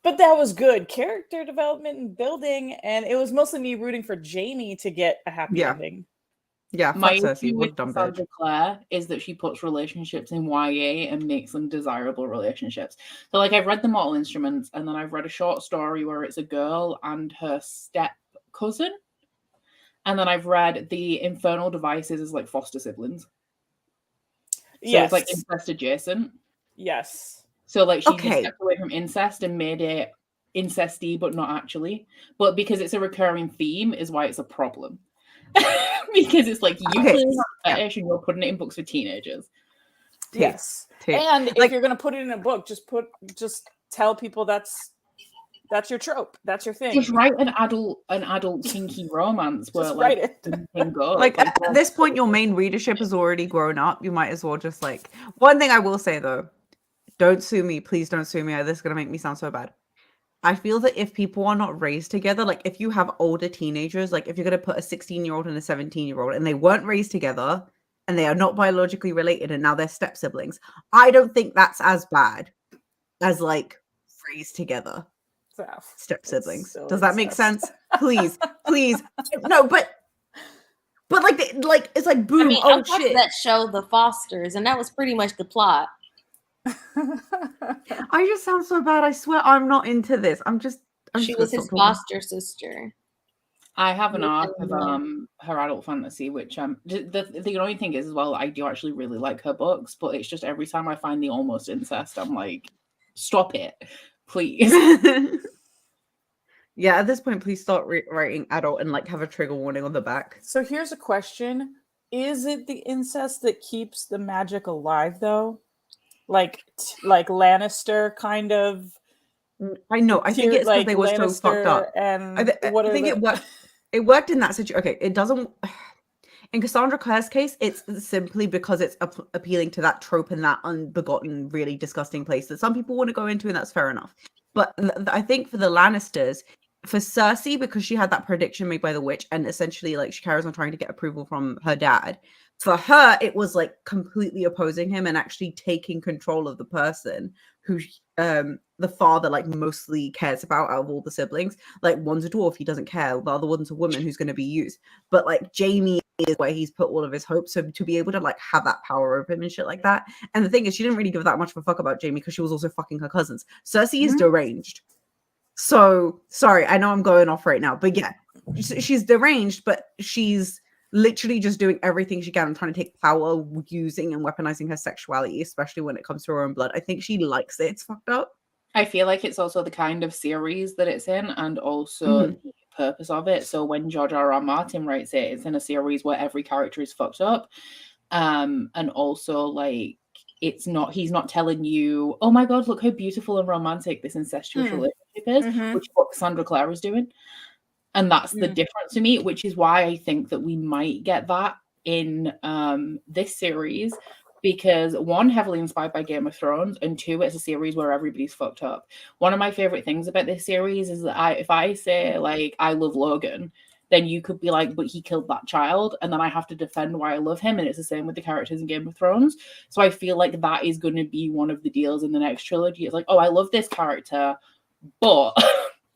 but that was good character development and building, and it was mostly me rooting for Jamie to get a happy ending. Yeah, my fuck Cersei, issue what with dumb bitch. Cassandra Clare is that she puts relationships in YA and makes them desirable relationships. So, like, I've read The Mortal Instruments, and then I've read a short story where it's a girl and her step cousin, and then I've read The Infernal Devices as like foster siblings. So Yes. it's like incest adjacent. Yes. So like she just stepped away from incest and made it incesty, but not actually. But because it's a recurring theme, is why it's a problem. Because it's like you clearly have a fetish and you're putting it in books for teenagers. Yes. And if you're gonna put it in a book, just tell people that's your trope. That's your thing. Just write an adult kinky romance where Just like write it. can go. Like at this point, your main readership has already grown up. You might as well just like. One thing I will say though, don't sue me, please don't sue me. This is gonna make me sound so bad. I feel that if people are not raised together, like if you have older teenagers, like if you're gonna put a 16-year-old and a 17-year-old, and they weren't raised together, and they are not biologically related, and now they're step siblings, I don't think that's as bad as like raised together. Step siblings. Does that make sense? Please, please. No, but like it's like boom. I mean, oh I'm shit. that show The Fosters, and that was pretty much the plot. I just sound so bad. I swear I'm not into this. She was his foster sister. I have an arc of her adult fantasy, which the only thing is as well, I do actually really like her books, but it's just every time I find the almost incest, I'm like, stop it, please. Yeah, at this point, please start writing adult and like have a trigger warning on the back. So here's a question: is it the incest that keeps the magic alive, though? Like Lannister kind of. I know. I think it's because they were Lannister so fucked up. And I think it worked. It worked in that situation. Okay, it doesn't. In Cassandra Clare's case, it's simply because it's appealing to that trope and that unbegotten, really disgusting place that some people want to go into, and that's fair enough. But I think for the Lannisters, for Cersei, because she had that prediction made by the witch, and essentially like she carries on trying to get approval from her dad. For her, it was like completely opposing him and actually taking control of the person who the father like mostly cares about out of all the siblings. Like one's a dwarf, he doesn't care. The other one's a woman who's going to be used. But like Jamie is where he's put all of his hopes. So to be able to like have that power over him and shit like that. And the thing is, she didn't really give that much of a fuck about Jamie because she was also fucking her cousins. Cersei is deranged. So sorry, I know I'm going off right now, but yeah, she's deranged, but she's literally just doing everything she can and trying to take power, using and weaponizing her sexuality, especially when it comes to her own blood. I think she likes it. It's fucked up. I feel like it's also the kind of series that it's in and also the purpose of it. So when George R.R. Martin writes it, it's in a series where every character is fucked up. And also like he's not telling you, oh my god, look how beautiful and romantic this incestuous relationship is, which is what Cassandra Clare is doing. And that's the difference to me, which is why I think that we might get that in this series, because one, heavily inspired by Game of Thrones, and two, it's a series where everybody's fucked up. One of my favorite things about this series is that if I say like I love Logan, then you could be like, but he killed that child, and then I have to defend why I love him, and it's the same with the characters in Game of Thrones. So I feel like that is going to be one of the deals in the next trilogy. It's like, oh, I love this character, but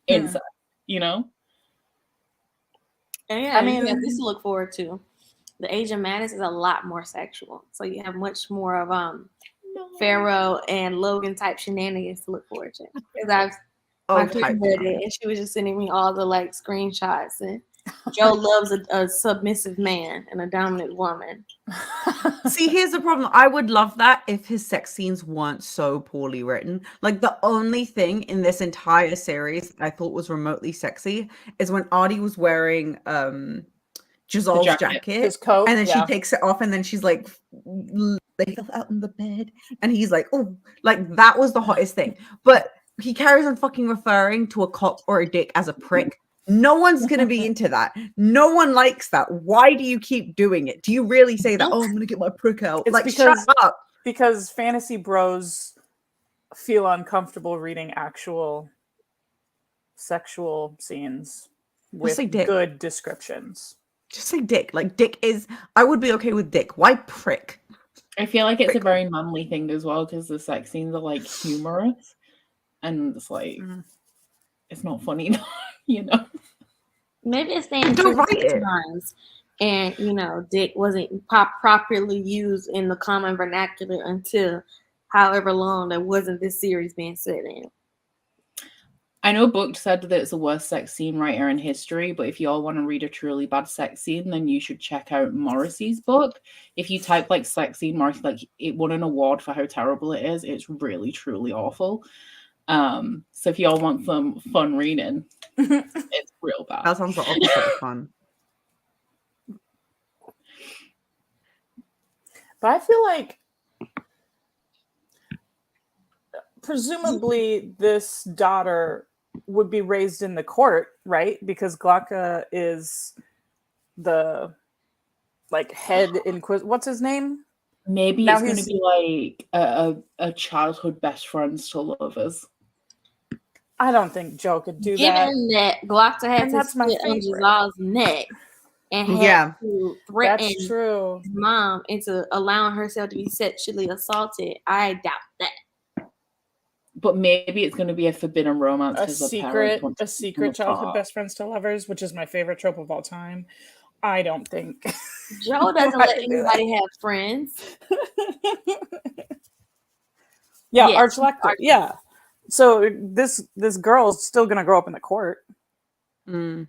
inside, you know? And yeah, I mean, you have this to look forward to. The Age of Madness is a lot more sexual, so you have much more of Pharaoh and Logan type shenanigans to look forward to. Because my friend read it, and she was just sending me all the like screenshots. And Joe loves a submissive man and a dominant woman. See, here's the problem. I would love that if his sex scenes weren't so poorly written. Like, the only thing in this entire series I thought was remotely sexy is when Ardee was wearing Jezal's jacket, his coat, and then she takes it off, and then she's like, they fell out in the bed, and he's like, oh, like that was the hottest thing. But he carries on fucking referring to a cock or a dick as a prick. No one's gonna be into that. No one likes that. Why do you keep doing it? Do you really say that? Oh, I'm gonna get my prick out. It's like, because, shut up. Because fantasy bros feel uncomfortable reading actual sexual scenes with good descriptions. Just say dick. Like, dick is, I would be okay with dick. Why prick? I feel like it's a very manly thing as well, because the sex scenes are like humorous, and it's like it's not funny, you know. Maybe it's saying times, and you know, dick wasn't properly used in the common vernacular until however long that wasn't this series being set in. I know Book said that it's the worst sex scene writer in history, but if you all want to read a truly bad sex scene, then you should check out Morrissey's book. If you type like sex scene, Morrissey, like, it won an award for how terrible it is. It's really, truly awful. So if you all want some fun reading, it's real bad. That sounds the opposite of fun. But I feel like presumably this daughter would be raised in the court, right? Because Glocka is the like head inquisitor. What's his name? Maybe now it's going to be like a childhood best friends to lovers. I don't think Joe could do that. Given that Glocka had to sit on Jezal's neck and had to threaten his mom into allowing herself to be sexually assaulted, I doubt that. But maybe it's going to be a forbidden romance. A secret childhood best friends to lovers, which is my favorite trope of all time. I don't think Joe doesn't let anybody have friends. Yeah, yes, Archlector. Yeah. So this girl's still gonna grow up in the court. Would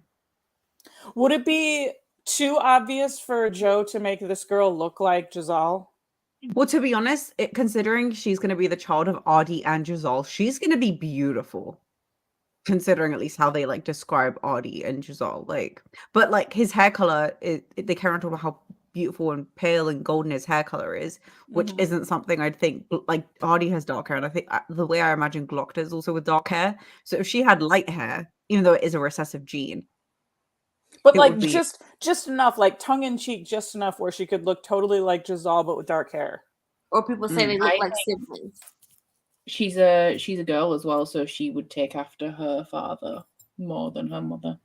it be too obvious for Joe to make this girl look like Jezal? Well, to be honest, considering she's going to be the child of Ardee and Jezal, she's going to be beautiful. Considering at least how they like describe Ardee and Jezal, like, but like his hair color, they care on talk about how beautiful and pale and golden his hair color is, which isn't something I'd think. Like, Ardee has dark hair, and I think the way I imagine Glocka is also with dark hair. So if she had light hair, even though it is a recessive gene, but like just enough, like tongue in cheek, just enough where she could look totally like Jezal but with dark hair. Or people say they look like siblings. She's a girl as well, so she would take after her father more than her mother.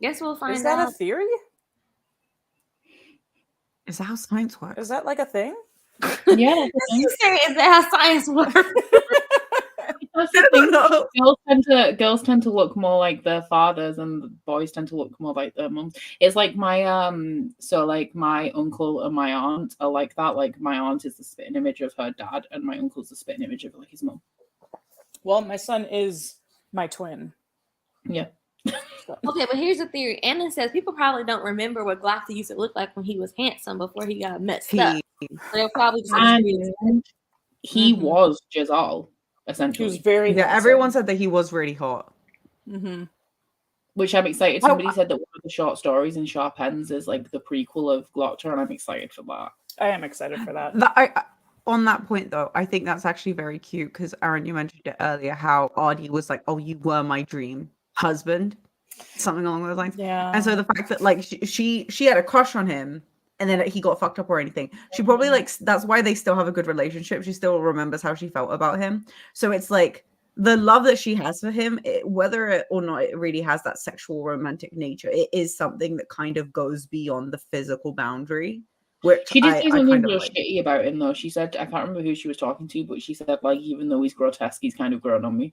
Guess we'll find out. Is that a theory? Is that how science works? Is that like a thing? Yeah. Is that how science works? That's the thing. Girls tend to look more like their fathers, and the boys tend to look more like their mums. It's like my my uncle and my aunt are like that. Like, my aunt is the spitting image of her dad, and my uncle's the spitting image of like his mum. Well, my son is my twin. Yeah. Okay, but here's the theory. Anna says people probably don't remember what Glocka used to look like when he was handsome before he got messed up. So they'll probably just he was Jezal. Essentially, he was very handsome. Everyone said that he was really hot, which I'm excited. Somebody said that one of the short stories in Sharp Ends is like the prequel of Glocka, and I'm excited for that. I am excited for that. On that point, though, I think that's actually very cute because, Aaron, you mentioned it earlier how Ardee was like, "Oh, you were my dream husband," something along those lines. Yeah. And so the fact that like she had a crush on him, and then he got fucked up or anything. She probably like that's why they still have a good relationship. She still remembers how she felt about him. So it's like the love that she has for him, whether it or not it really has that sexual romantic nature, it is something that kind of goes beyond the physical boundary. Which She did say something kind of real like. shitty about him though. She said, I can't remember who she was talking to, but she said like even though he's grotesque, he's kind of grown on me.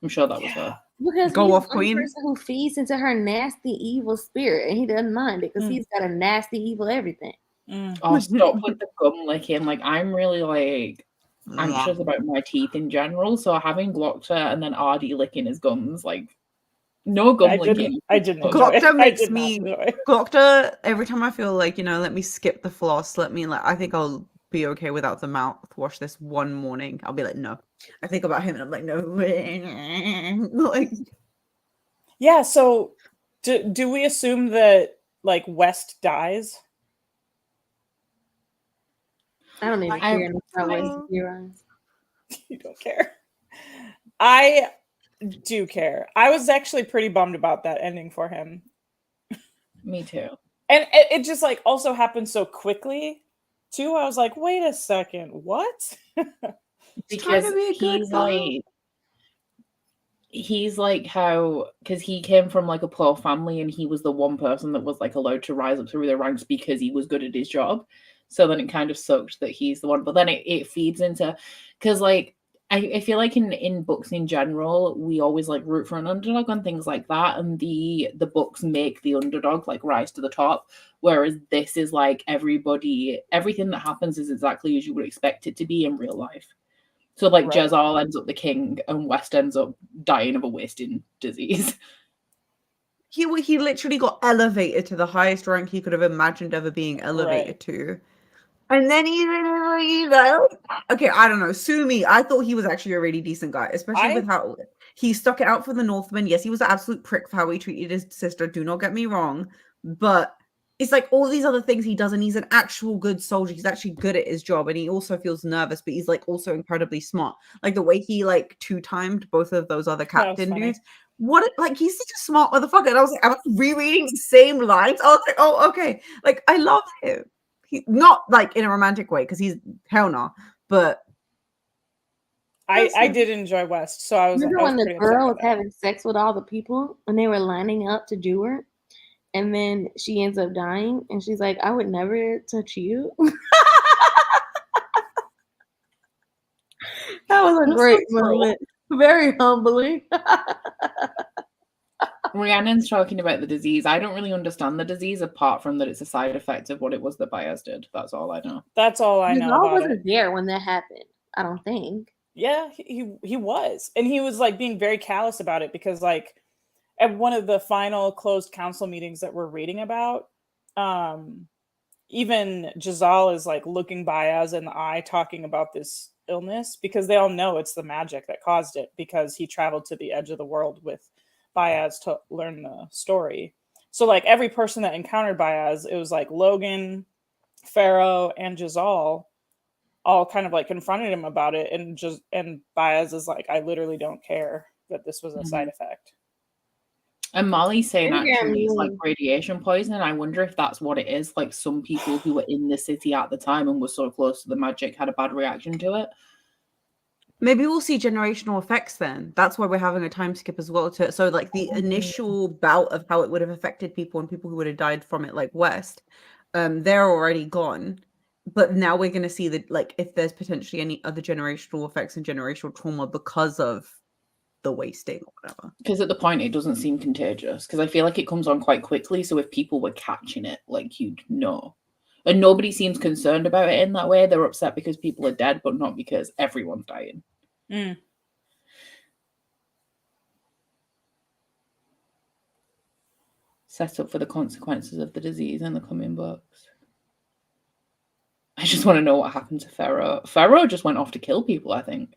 I'm sure that was her. Because Go he's off, one queen. person who feeds into her nasty, evil spirit, and he doesn't mind it because he's got a nasty, evil everything. Oh, stop with the gum licking. Like, I'm really, like, anxious about my teeth in general, so having Glockter and then Ardee licking his gums, like, no gum licking. I didn't enjoy Glockter it. makes me... Glockter, every time I feel like, let me skip the floss, I think I'll be okay without the mouthwash this one morning. I'll be like, no. I think about him and I'm like, no. Like, yeah, so do we assume that, like, West dies? I don't even care about West theorize. You don't care. I do care. I was actually pretty bummed about that ending for him. Me too. And it just, like, also happened so quickly, too. I was like, wait a second, what? Because he's like how, because he came from like a poor family and he was the one person that was like allowed to rise up through the ranks because he was good at his job. So then it kind of sucked that he's the one, but then it feeds into, because like I feel like in books in general, we always like root for an underdog and things like that, and the books make the underdog like rise to the top, whereas this is like everything that happens is exactly as you would expect it to be in real life. So like right. Jezal ends up the king and West ends up dying of a wasting disease. He literally got elevated to the highest rank he could have imagined ever being elevated to. And then he's like, okay, I don't know, sue me. I thought he was actually a really decent guy, especially with how he stuck it out for the Northmen. Yes, he was an absolute prick for how he treated his sister, do not get me wrong. But it's like all these other things he does, and he's an actual good soldier. He's actually good at his job, and he also feels nervous, but he's like also incredibly smart. Like the way he like 2-timed both of those other captain dudes. What, like, he's such a smart motherfucker. And I was like, I was rereading the same lines. I was like, oh, okay. Like, I love him. Not like in a romantic way, because he's hell no, but I did enjoy West, so I was. Remember when the girl was having sex with all the people and they were lining up to do her, and then she ends up dying, and she's like, "I would never touch you." That was a great moment, very humbling. Rhiannon's talking about the disease. I don't really understand the disease apart from that it's a side effect of what it was that Bayaz did. That's all I know. That's all I know. I wasn't there when that happened, I don't think. Yeah, he was. And he was like being very callous about it because like at one of the final closed council meetings that we're reading about, even Jezal is like looking Bayaz in the eye talking about this illness because they all know it's the magic that caused it because he traveled to the edge of the world with Bayaz to learn the story. So like every person that encountered Bayaz, it was like Logan, Pharaoh, and Jezal all kind of like confronted him about it, and Bayaz is like, I literally don't care that this was a side effect. And Molly's saying actually it's like radiation poisoning. I wonder if that's what it is. Like some people who were in the city at the time and were so close to the magic had a bad reaction to it. Maybe we'll see generational effects then. That's why we're having a time skip as well. So like the initial bout of how it would have affected people and people who would have died from it, like West, they're already gone. But now we're going to see that, like, if there's potentially any other generational effects and generational trauma because of the wasting or whatever. Because at the point it doesn't seem contagious. Because I feel like it comes on quite quickly. So if people were catching it, like, you'd know. And nobody seems concerned about it in that way. They're upset because people are dead, but not because everyone's dying. Set up for the consequences of the disease in the coming books. I just want to know what happened to Pharaoh. Pharaoh just went off to kill people, I think.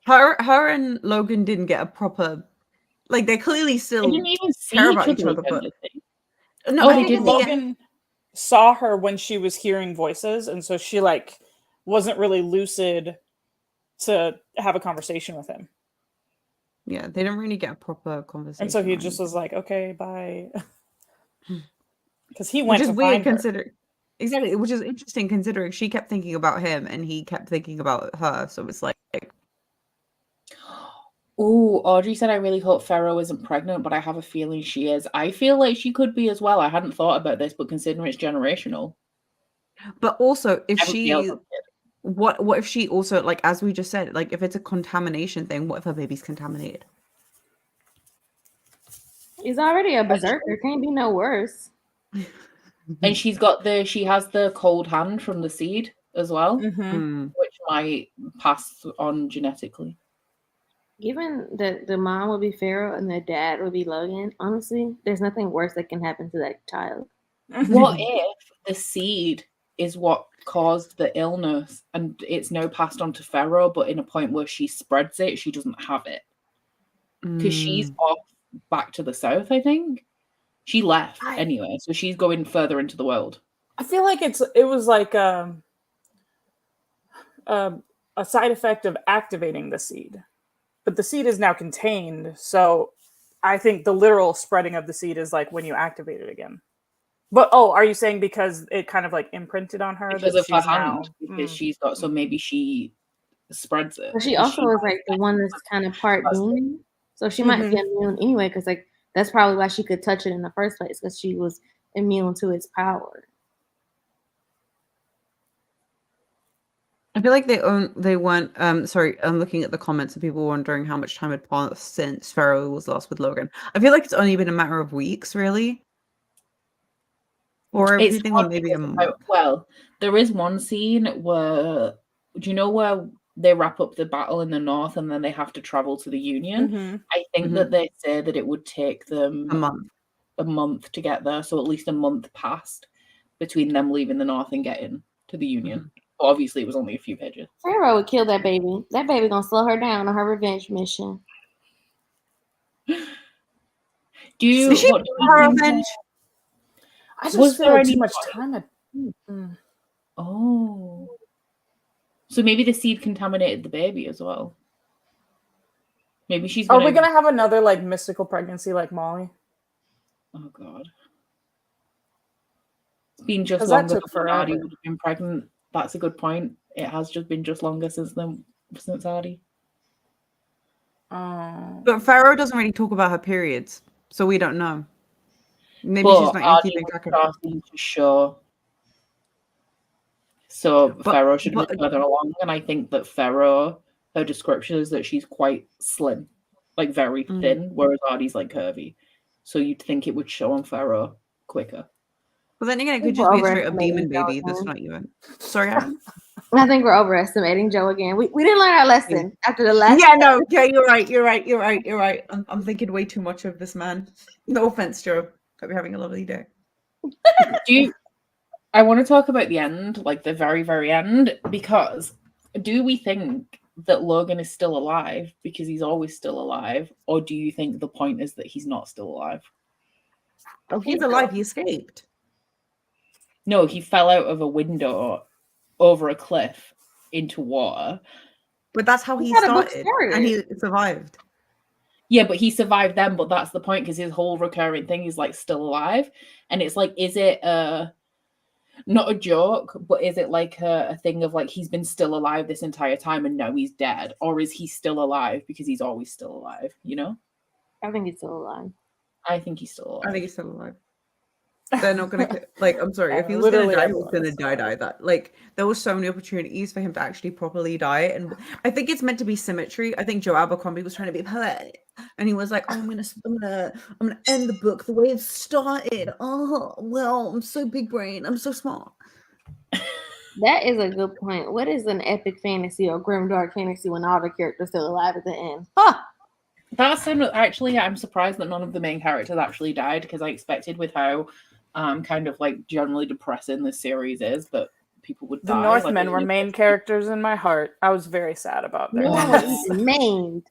Her and Logan didn't get a proper... Like, they clearly still they didn't even care about each other, but... No, I think Logan saw her when she was hearing voices, and so she, like, wasn't really lucid to have a conversation with him. Yeah, they didn't really get a proper conversation. And so he just was like, okay, bye. Because he Which went is to weird find her. considering exactly, which is interesting considering she kept thinking about him and he kept thinking about her. So it's like Oh, Audrey said, I really hope Pharaoh isn't pregnant, but I have a feeling she is. I feel like she could be as well. I hadn't thought about this, but considering it's generational. but also if Everybody else she has kids. what if she also, like as we just said, like if it's a contamination thing, what if her baby's contaminated? He's already a berserker. Can't be no worse. And she has the cold hand from the seed as well, Mm-hmm. which might pass on genetically. Given that the mom would be Pharaoh and the dad would be Logan, honestly, there's nothing worse that can happen to that child. What if the seed is what caused the illness and it's now passed on to Pharaoh, but in a point where she spreads it, she doesn't have it? Because she's off back to the south, I think. She left anyway, so she's going further into the world. I feel like it was like a side effect of activating the seed, but the seed is now contained. So I think the literal spreading of the seed is like when you activate it again. But are you saying because it kind of like imprinted on her Because that of her she's now? hand, because she's got, so maybe she spreads it. But she also is like the one that's kind of part demon, so she might be immune anyway. Because like that's probably why she could touch it in the first place, because she was immune to its power. I feel like they weren't sorry, I'm looking at the comments and people wondering how much time had passed since Pharaoh was lost with Logan. I feel like it's only been a matter of weeks, really. Or everything, or maybe a month. Well, there is one scene where, do you know where they wrap up the battle in the north and then they have to travel to the Union? I think that they say that it would take them a month to get there, so at least a month passed between them leaving the north and getting to the Union. But obviously, it was only a few pages. Pharaoh would kill that baby. That baby gonna slow her down on her revenge mission. Do you? Is she What do you her think? revenge? I just Was feel there like any too much point? time. Oh, so maybe the seed contaminated the baby as well. Maybe she's. Are we gonna have another like mystical pregnancy like Molly? Oh God. It's been just 'Cause that longer took than forever. Ardee would have been pregnant. That's a good point. It has just been just longer since Ardee. But Pharaoh doesn't really talk about her periods, so we don't know. Maybe But she's not Ardee keeping was track of it. starting to show. So But- Pharaoh should be but- further along, and I think that Pharaoh, her description is that she's quite slim, like very thin, whereas Ardee's like curvy. So you'd think it would show on Pharaoh quicker. Well, then again, it could just be a straight up demon baby that's not you. Sorry, Adam? I think we're overestimating Joe again. We didn't learn our lesson after the last. Yeah, no, yeah, you're right. I'm thinking way too much of this man. No offense, Joe. Hope you're having a lovely day. I want to talk about the end, like the very, very end, because do we think that Logan is still alive because he's always still alive, or do you think the point is that he's not still alive? Oh, he's alive. He escaped. No, he fell out of a window over a cliff into water. But that's how he had a book started, started. and he survived. Yeah, but he survived then, but that's the point, because his whole recurring thing is like still alive. And it's like, is it not a joke, but is it like a thing of like he's been still alive this entire time and now he's dead? Or is he still alive because he's always still alive, you know? I think he's still alive. I think he's still alive. I think he's still alive. They're not gonna like. I'm sorry. If he was Literally gonna die, he was everyone gonna is die. That like there was so many opportunities for him to actually properly die, and I think it's meant to be symmetry. I think Joe Abercrombie was trying to be poetic, and he was like, oh, I'm gonna end the book the way it started. Oh well, I'm so big brain. I'm so smart. That is a good point. What is an epic fantasy or grimdark fantasy when all the characters still alive at the end? Huh. That's actually, I'm surprised that none of the main characters actually died, because I expected with how kind of like generally depressing this series is that people would The die. Northmen like, were main characters in my heart. I was very sad about their No one was deaths. even named.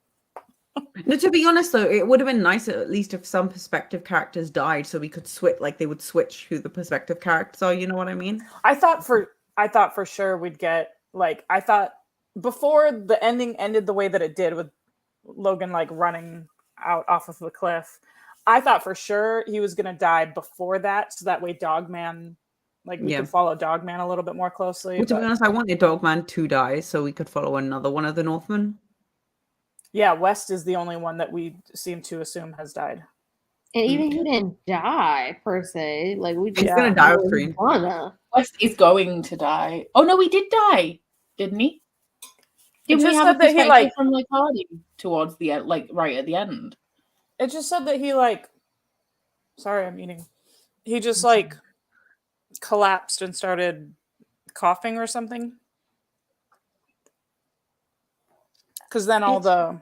No, to be honest though, it would have been nicer at least if some perspective characters died, so we could switch. Like they would switch who the perspective characters are. You know what I mean? I thought for sure we'd get like, I thought before the ending ended the way that it did with Logan like running out off of the cliff, I thought for sure he was gonna die before that, so that way Dogman, like we Yeah. could follow Dogman a little bit more closely. Well, to be but- honest, I wanted Dogman to die so we could follow another one of the Northmen. Yeah, West is the only one that we seem to assume has died. And even he didn't die per se. Like we just He's gonna die off screen. West is going to die. Oh no, he did die, didn't he? Didn't we just have a said that he, perspective like- from like Ardee towards the end, like right at the end? It just said that he like, sorry, I'm eating. He just like collapsed and started coughing or something. Because then all the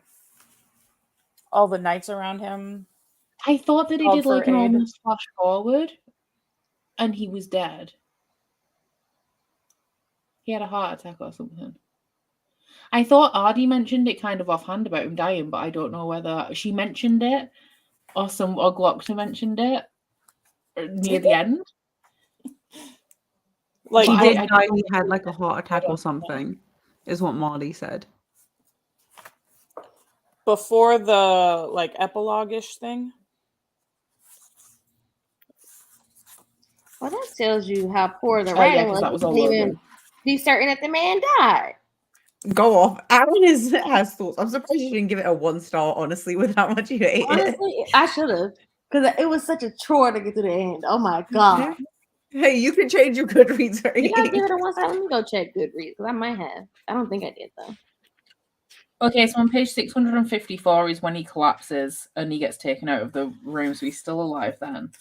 knights around him. I thought that he Called did like for an aid. almost flash forward, and he was dead. He had a heart attack or something. I thought Ardee mentioned it kind of offhand about him dying, but I don't know whether she mentioned it or Glockner mentioned it near the end. Like He But did I die. don't He had know. like a heart attack or something, is what Marley said. before the like epilogue-ish thing. Well, that tells you how poor the Yeah, writing 'cause was. that was You all couldn't even Logan. be certain that the man died. Go off. Aaron has thoughts. I'm surprised you didn't give it a 1-star, honestly, with how much you hate it. Honestly, I should have, because it was such a chore to get to the end. Oh my god! Hey, you can change your Goodreads Did I rating. give it a 1-star? Let me go check Goodreads because I might have. I don't think I did though. Okay, so on page 654 is when he collapses and he gets taken out of the room, so he's still alive then.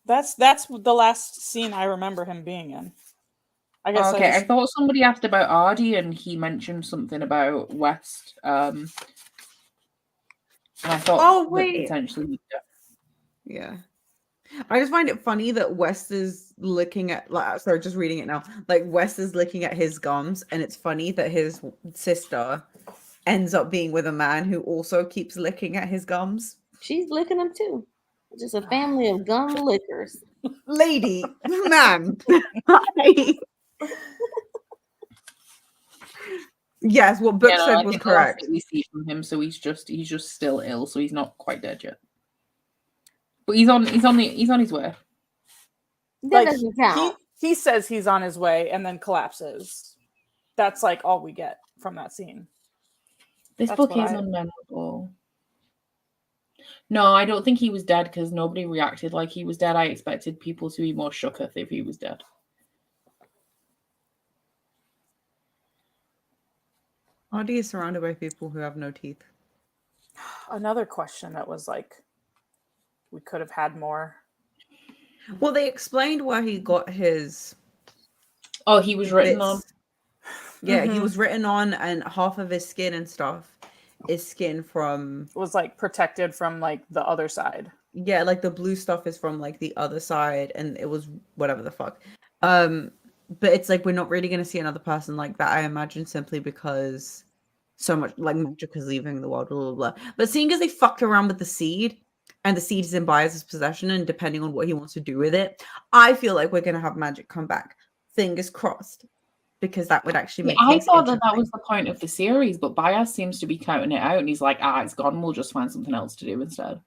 That's the last scene I remember him being in. I guess Okay, I thought somebody asked about Ardee and he mentioned something about West. And I thought that wait. potentially. Yeah. I just find it funny that West is looking at, like, sorry, just reading it now. Like, West is looking at his gums, and it's funny that his sister ends up being with a man who also keeps looking at his gums. She's licking them too. Just a family of gum lickers. Lady, man. Yes, what Book I said was think the last correct. thing we see from him, so he's just still ill, so he's not quite dead yet. But he's on his way. That like doesn't count. he says he's on his way and then collapses. That's like all we get from that scene. This That's book what is I- unmemorable. No, I don't think he was dead because nobody reacted like he was dead. I expected people to be more shooketh if he was dead. Ardee is surrounded by people who have no teeth. Another question that was like, we could have had more. Well, they explained where he got his Oh, he was written bits. on. Yeah, he Mhm. was written on, and half of his skin and stuff is skin from. Was like protected from like the other side. Yeah, like the blue stuff is from like the other side, and it was whatever the fuck. But it's like we're not really gonna see another person like that, I imagine, simply because so much like magic is leaving the world, blah blah blah. But seeing as they fucked around with the seed, and the seed is in Bayaz's possession, and depending on what he wants to do with it, I feel like we're gonna have magic come back. Fingers crossed, because that would actually make. I things thought that interesting. was the point of the series, but Bayaz seems to be counting it out, and he's like, it's gone. We'll just find something else to do instead.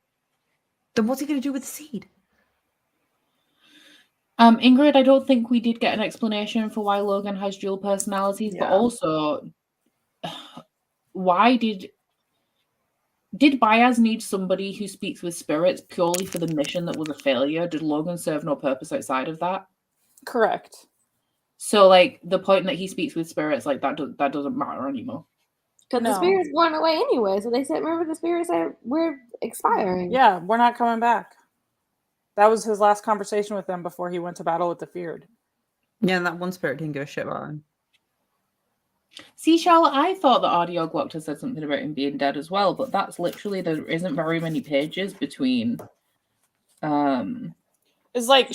Then what's he gonna do with the seed? Ingrid, I don't think we did get an explanation for why Logan has dual personalities, but Yeah. also, why did Bayaz need somebody who speaks with spirits purely for the mission that was a failure? Did Logan serve no purpose outside of that? Correct. So, like, the point that he speaks with spirits, like, that doesn't matter anymore. Because the No. spirits going away anyway. So they said, remember the spirits said we're expiring. Yeah, we're not coming back. That was his last conversation with them before he went to battle with the Feared. Yeah, and that one spirit didn't give a shit about him. See, Charlotte, I thought that Audio Glockter said something about him being dead as well, but that's literally, there isn't very many pages between. It's like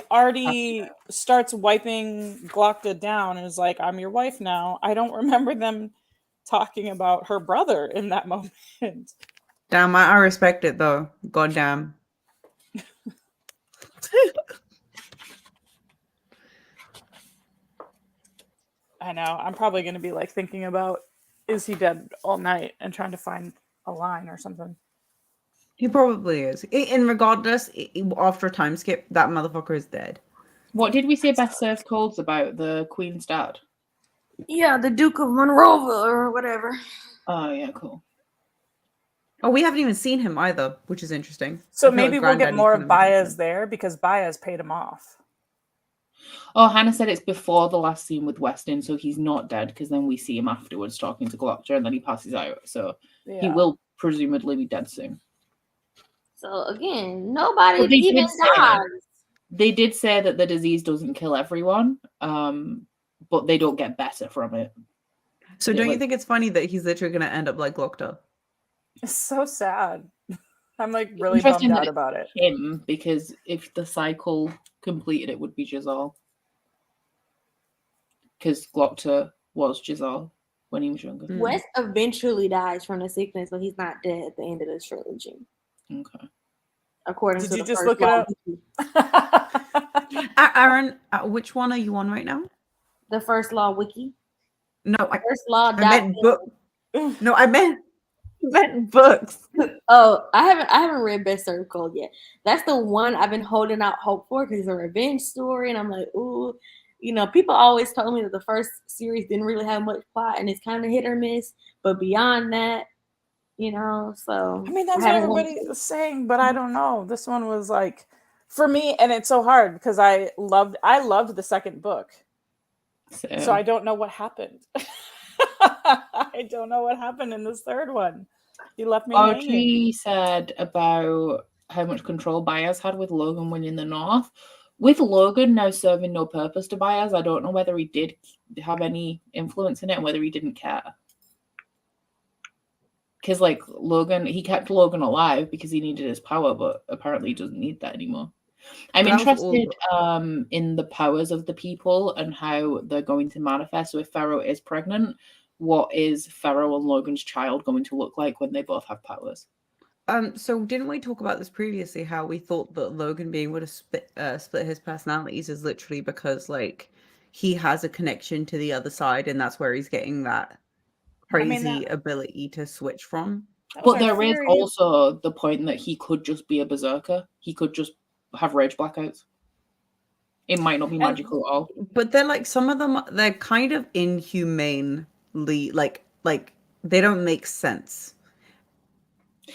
Ardee starts wiping Glockta down and is like, I'm your wife now. I don't remember them talking about her brother in that moment. Damn, I respect it though. Goddamn. I know. I'm probably going to be like thinking about, is he dead all night and trying to find a line or something. He probably is. And regardless, after a time skip, that motherfucker is dead. What did we say Beth Served Colds about the Queen's dad? Yeah, the Duke of Monrovia or whatever. Oh yeah, cool. Oh, we haven't even seen him either, which is interesting. So I feel maybe we'll get Granddaddy's more gonna of be Bayaz something. there because Bayaz paid him off. Oh, Hannah said it's before the last scene with Weston, so he's not dead because then we see him afterwards talking to Glockter and then he passes out. So he Yeah. will presumably be dead soon. So again, nobody But they even did say- dies. They did say that the disease doesn't kill everyone, but they don't get better from it. So Yeah, don't you like- think it's funny that he's literally going to end up like Glockter? It's so sad. I'm like really Interesting bummed that out about it. Him, because if the cycle completed, it would be Jezal. Because Glockter was Jezal when he was younger. Mm. Wes eventually dies from the sickness, but he's not dead at the end of this trilogy, Okay. according Did to you the just First look it Law up? Wiki. Aaron, which one are you on right now? The First Law Wiki. No, First Law. I meant book. No, I meant books. Oh, I haven't read Best Served Cold yet. That's the one I've been holding out hope for because it's a revenge story, and I'm like, ooh, you know, people always told me that the first series didn't really have much plot, and it's kind of hit or miss. But beyond that, you know, so I mean, that's I what haven't everybody watched it. was saying, but I don't know. This one was like, for me, and it's so hard because I loved the second book, so I don't know what happened. I don't know what happened in this third one. He left me hanging. Audrey said about how much control Bayaz had with Logan winning the North. With Logan now serving no purpose to Bayaz, I don't know whether he did have any influence in it and whether he didn't care. Because, like, Logan, he kept Logan alive because he needed his power, but apparently he doesn't need that anymore. I'm But that was interested in the powers of the people and how they're going to manifest. So if Pharaoh is pregnant, what is Pharaoh and Logan's child going to look like when they both have powers? So didn't we talk about this previously? How we thought that Logan being able to split his personalities is literally because like he has a connection to the other side, and that's where he's getting that crazy ability to switch from. But there is also the point that he could just be a berserker. He could just have rage blackouts. It might not be magical at all. But they're like some of them. They're kind of inhumanely like they don't make sense.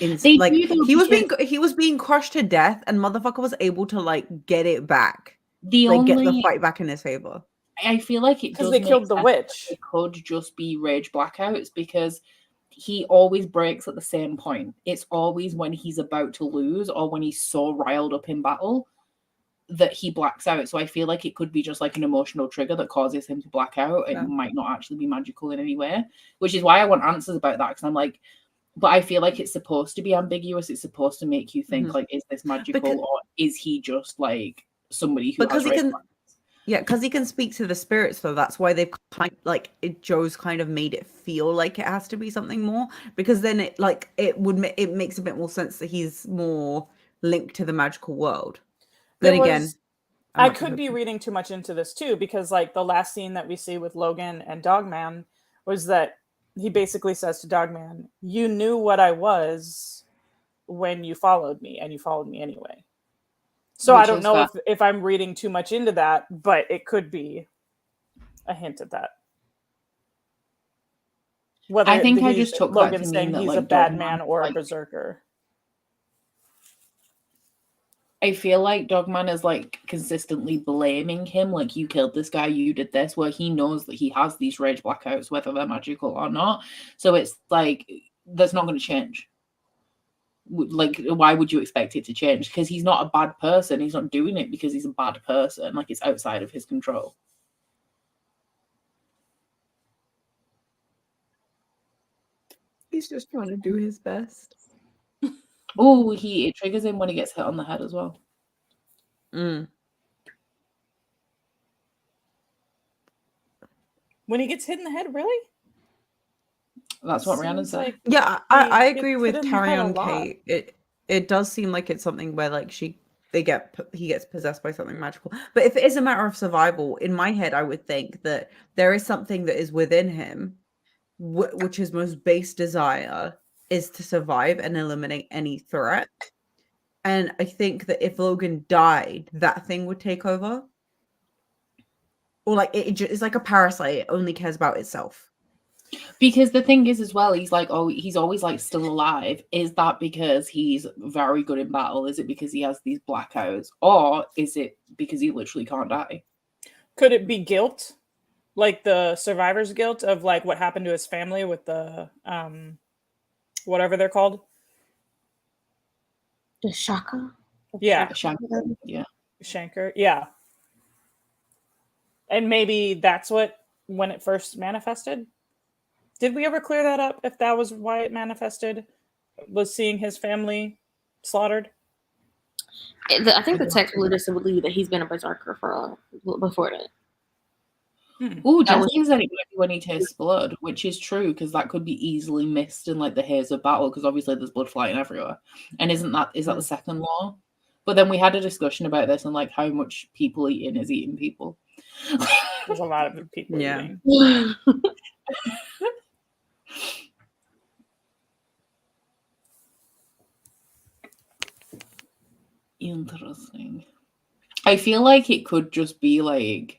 They Like do, though, he was being crushed to death, and motherfucker was able to like get it back. The Like only get the fight back in his favor. I feel like it because does they make killed the sense witch. that it could just be rage blackouts because he always breaks at the same point. It's always when he's about to lose or when he's so riled up in battle that he blacks out. So I feel like it could be just like an emotional trigger that causes him to black out. It might not actually be magical in any way, which is why I want answers about that, because I'm like, but I feel like it's supposed to be ambiguous. It's supposed to make you think like, is this magical or is he just like somebody who has rage blackouts? Yeah, because he can speak to the spirits, though. That's why they've kind Joe's kind of made it feel like it has to be something more, because then it makes a bit more sense that he's more linked to the magical world. Then again, I could be reading too much into this too, because like the last scene that we see with Logan and Dogman was that he basically says to Dogman, "You knew what I was when you followed me, and you followed me anyway." So I don't know if I'm reading too much into that, but it could be a hint at that. Whether I think I just took Logan that to saying mean that, he's like, a bad Dogman, man or like, a berserker. I feel like Dogman is like consistently blaming him, like, you killed this guy, you did this, where he knows that he has these rage blackouts, whether they're magical or not. So it's like, that's not going to change. Like, why would you expect it to change? Because he's not a bad person. He's not doing it because he's a bad person. Like, it's outside of his control. he's just trying to do his best. Oh, it triggers him when he gets hit on the head as well. When he gets hit in the head, really? That's what Rhiannon said. Like Yeah, I agree with Carrie on Kate. It does seem like it's something where like he gets possessed by something magical. But if it is a matter of survival, in my head, I would think that there is something that is within him, which his most base desire is to survive and eliminate any threat. And I think that if Logan died, that thing would take over. Or like it's like a parasite. It only cares about itself. Because the thing is as well, he's like, oh, he's always like still alive. Is that because he's very good in battle? Is it because he has these blackouts? Or is it because he literally can't die? Could it be guilt? Like the survivor's guilt of like what happened to his family with the whatever they're called? The Shaka? Yeah. Shanker, yeah. Shanker. Yeah. And maybe that's when it first manifested. Did we ever clear that up? If that was why it manifested, was seeing his family slaughtered? I think the text would lead us to believe that he's been a berserker before that. Oh, Jezal said it might be when he tastes blood, which is true because that could be easily missed in like the haze of battle because obviously there's blood flying everywhere. And is that the second law? But then we had a discussion about this and like how much people eating is eating people. There's a lot of people eating. Interesting. I feel like it could just be like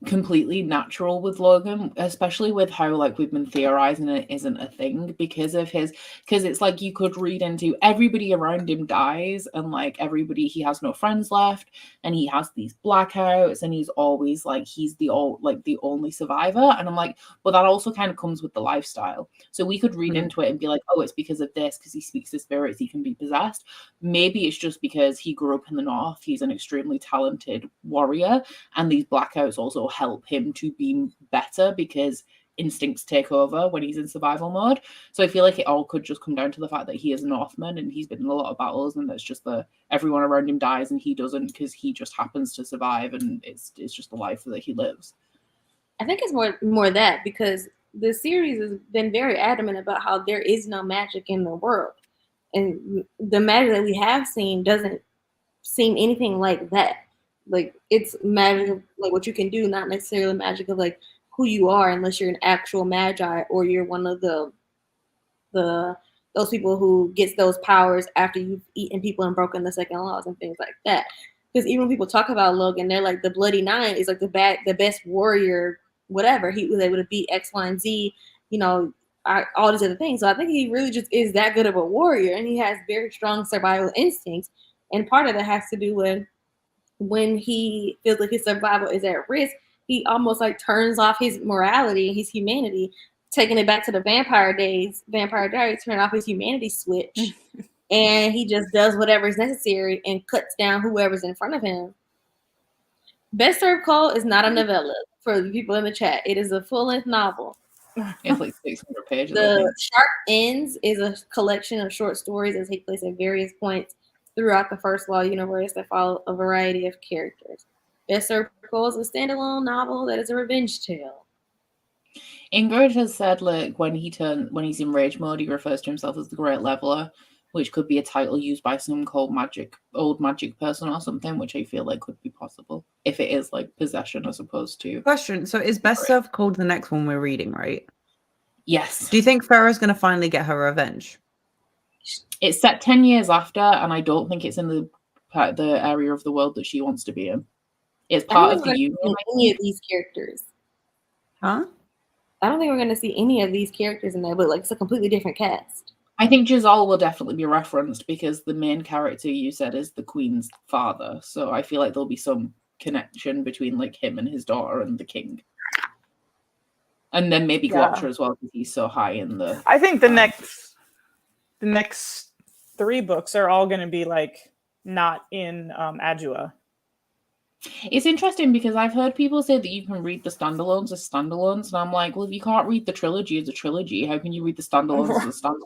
completely natural with Logan, especially with how like we've been theorizing it isn't a thing because it's like you could read into everybody around him dies and like he has no friends left and he has these blackouts and he's always like he's the only survivor, and I'm like, well, that also kind of comes with the lifestyle, so we could read into it and be like, oh, it's because of this, because he speaks to spirits, he can be possessed. Maybe it's just because he grew up in the north, he's an extremely talented warrior, and these blackouts also help him to be better because instincts take over when he's in survival mode. So I feel like it all could just come down to the fact that he is a Northman and he's been in a lot of battles, and that's just everyone around him dies and he doesn't because he just happens to survive, and it's just the life that he lives. I think it's more that because the series has been very adamant about how there is no magic in the world, and the magic that we have seen doesn't seem anything like that. Like it's magic of like what you can do, not necessarily magic of like who you are, unless you're an actual magi or you're one of those people who gets those powers after you've eaten people and broken the second laws and things like that. Because even when people talk about Logan, they're like the Bloody Nine is like the best warrior, whatever. He was able to beat X, Y, and Z, all these other things. So I think he really just is that good of a warrior, and he has very strong survival instincts. And part of that has to do with when he feels like his survival is at risk, he almost like turns off his morality and his humanity, taking it back to the Vampire Diaries, turn off his humanity switch, and he just does whatever is necessary and cuts down whoever's in front of him. Best Served Cold is not a novella for the people in the chat. It is a full-length novel. It's like 600 pages. The Sharp Ends is a collection of short stories that take place at various points throughout the First Law universe that follow a variety of characters. Best Served Cold is a standalone novel that is a revenge tale. Ingrid has said like when he's in rage mode, he refers to himself as the Great Leveler, which could be a title used by some old magic person or something, which I feel like could be possible if it is like possession as opposed to. Question: so is Best Served Cold the next one we're reading, right? Yes. Do you think Farrah's going to finally get her revenge? It's set 10 years after, and I don't think it's in the area of the world that she wants to be in. It's part of the union. Any of these characters. Huh? I don't think we're going to see any of these characters in there, but like it's a completely different cast. I think Jezal will definitely be referenced because the main character you said is the Queen's father. So I feel like there'll be some connection between like him and his daughter and the king. And then maybe Glotcher as well because he's so high in the... I think the next 3 books are all going to be like not in Adua. It's interesting because I've heard people say that you can read the standalones as standalones, and I'm like, well, if you can't read the trilogy as a trilogy, how can you read the standalones as a standalone?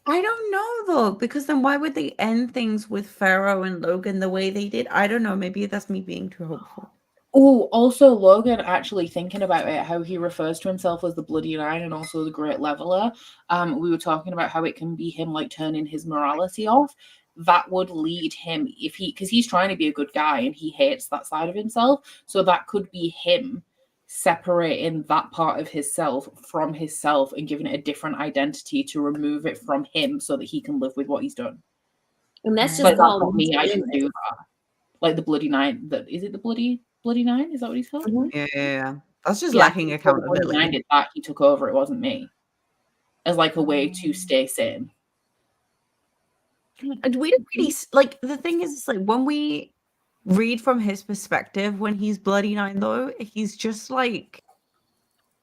I don't know though, because then why would they end things with Pharaoh and Logan the way they did? I don't know. Maybe that's me being too hopeful. Oh, also Logan, actually thinking about it, how he refers to himself as the Bloody Nine and also the Great Leveler. We were talking about how it can be him like turning his morality off. That would lead him because he's trying to be a good guy and he hates that side of himself. So that could be him separating that part of himself from himself and giving it a different identity to remove it from him so that he can live with what he's done. And that's But just that's called not me. I mental didn't do that. Like the Bloody Nine. Is it the Bloody Nine? Is that what he's called? illness. Yeah. That's just Yeah, lacking the Bloody Nine accountability. did that. He took over. It wasn't me. As like a way to stay sane. And we don't really like the thing is, it's like when we read from his perspective when he's Bloody Nine, though, he's just like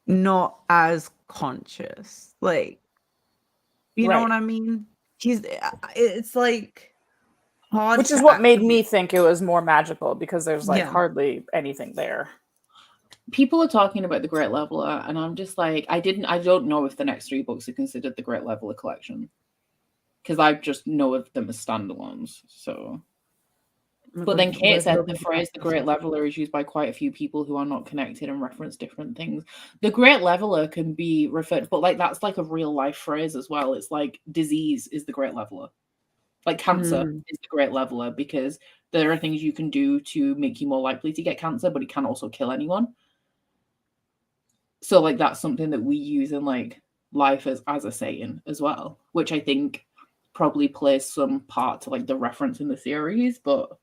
not as conscious. Like, you know Right. what I mean? It's like hard, Which is to what made actually- me think it was more magical, because there's like Yeah. hardly anything there. People are talking about the Great Leveler, and I'm just like, I don't know if the next 3 books are considered the Great Leveler collection. Because I just know of them as standalones. So, but then Kate said the phrase "the Great Leveler" is used by quite a few people who are not connected and reference different things. The Great Leveler can be referred, but like that's like a real life phrase as well. It's like disease is the Great Leveler, like cancer is the Great Leveler, because there are things you can do to make you more likely to get cancer, but it can also kill anyone. So like that's something that we use in like life as a saying as well, which I think probably plays some part to like the reference in the series. But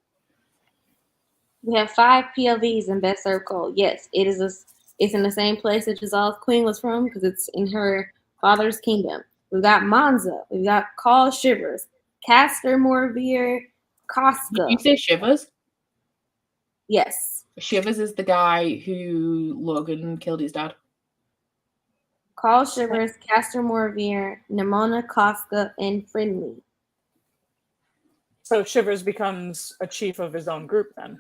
We have 5 POVs in Best Served Cold. Yes, it's in the same place that Jezal's queen was from, because it's in her father's kingdom. We've got Monza. We've got Carl Shivers, Castor Morvier, did Casca. you say Shivers? Yes. Shivers is the guy who Logan killed his dad. Carl Shivers, Castor Morvier, Nimona, Casca, and Friendly. So Shivers becomes a chief of his own group then.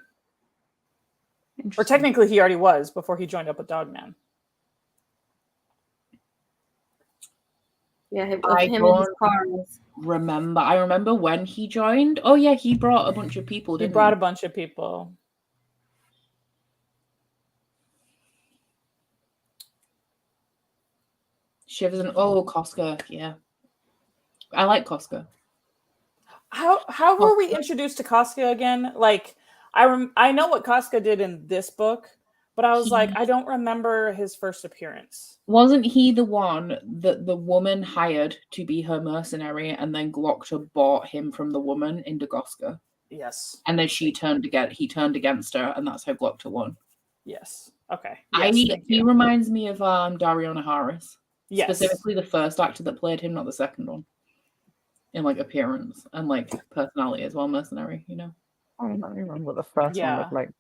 Or Interesting. technically he already was before he joined up with Dogman. Yeah, him I and his don't cars. remember. I remember when he joined. Oh yeah, he brought a bunch of people. He Didn't brought a bunch of people. Shivers and Costco. Yeah, I like Costco. How were we introduced to Casca again? Like, I know what Casca did in this book, but I was like, I don't remember his first appearance. Wasn't he the one that the woman hired to be her mercenary, and then Glockta bought him from the woman in Dagoska? Yes. And then he turned against her, and that's how Glockta won. Yes. Okay. Yes, thank He you. reminds me of Dariona Harris. Yes. Specifically the first actor that played him, not the second one. In like appearance and like personality as well, mercenary, you know. I don't remember what the first one Yeah. looked like.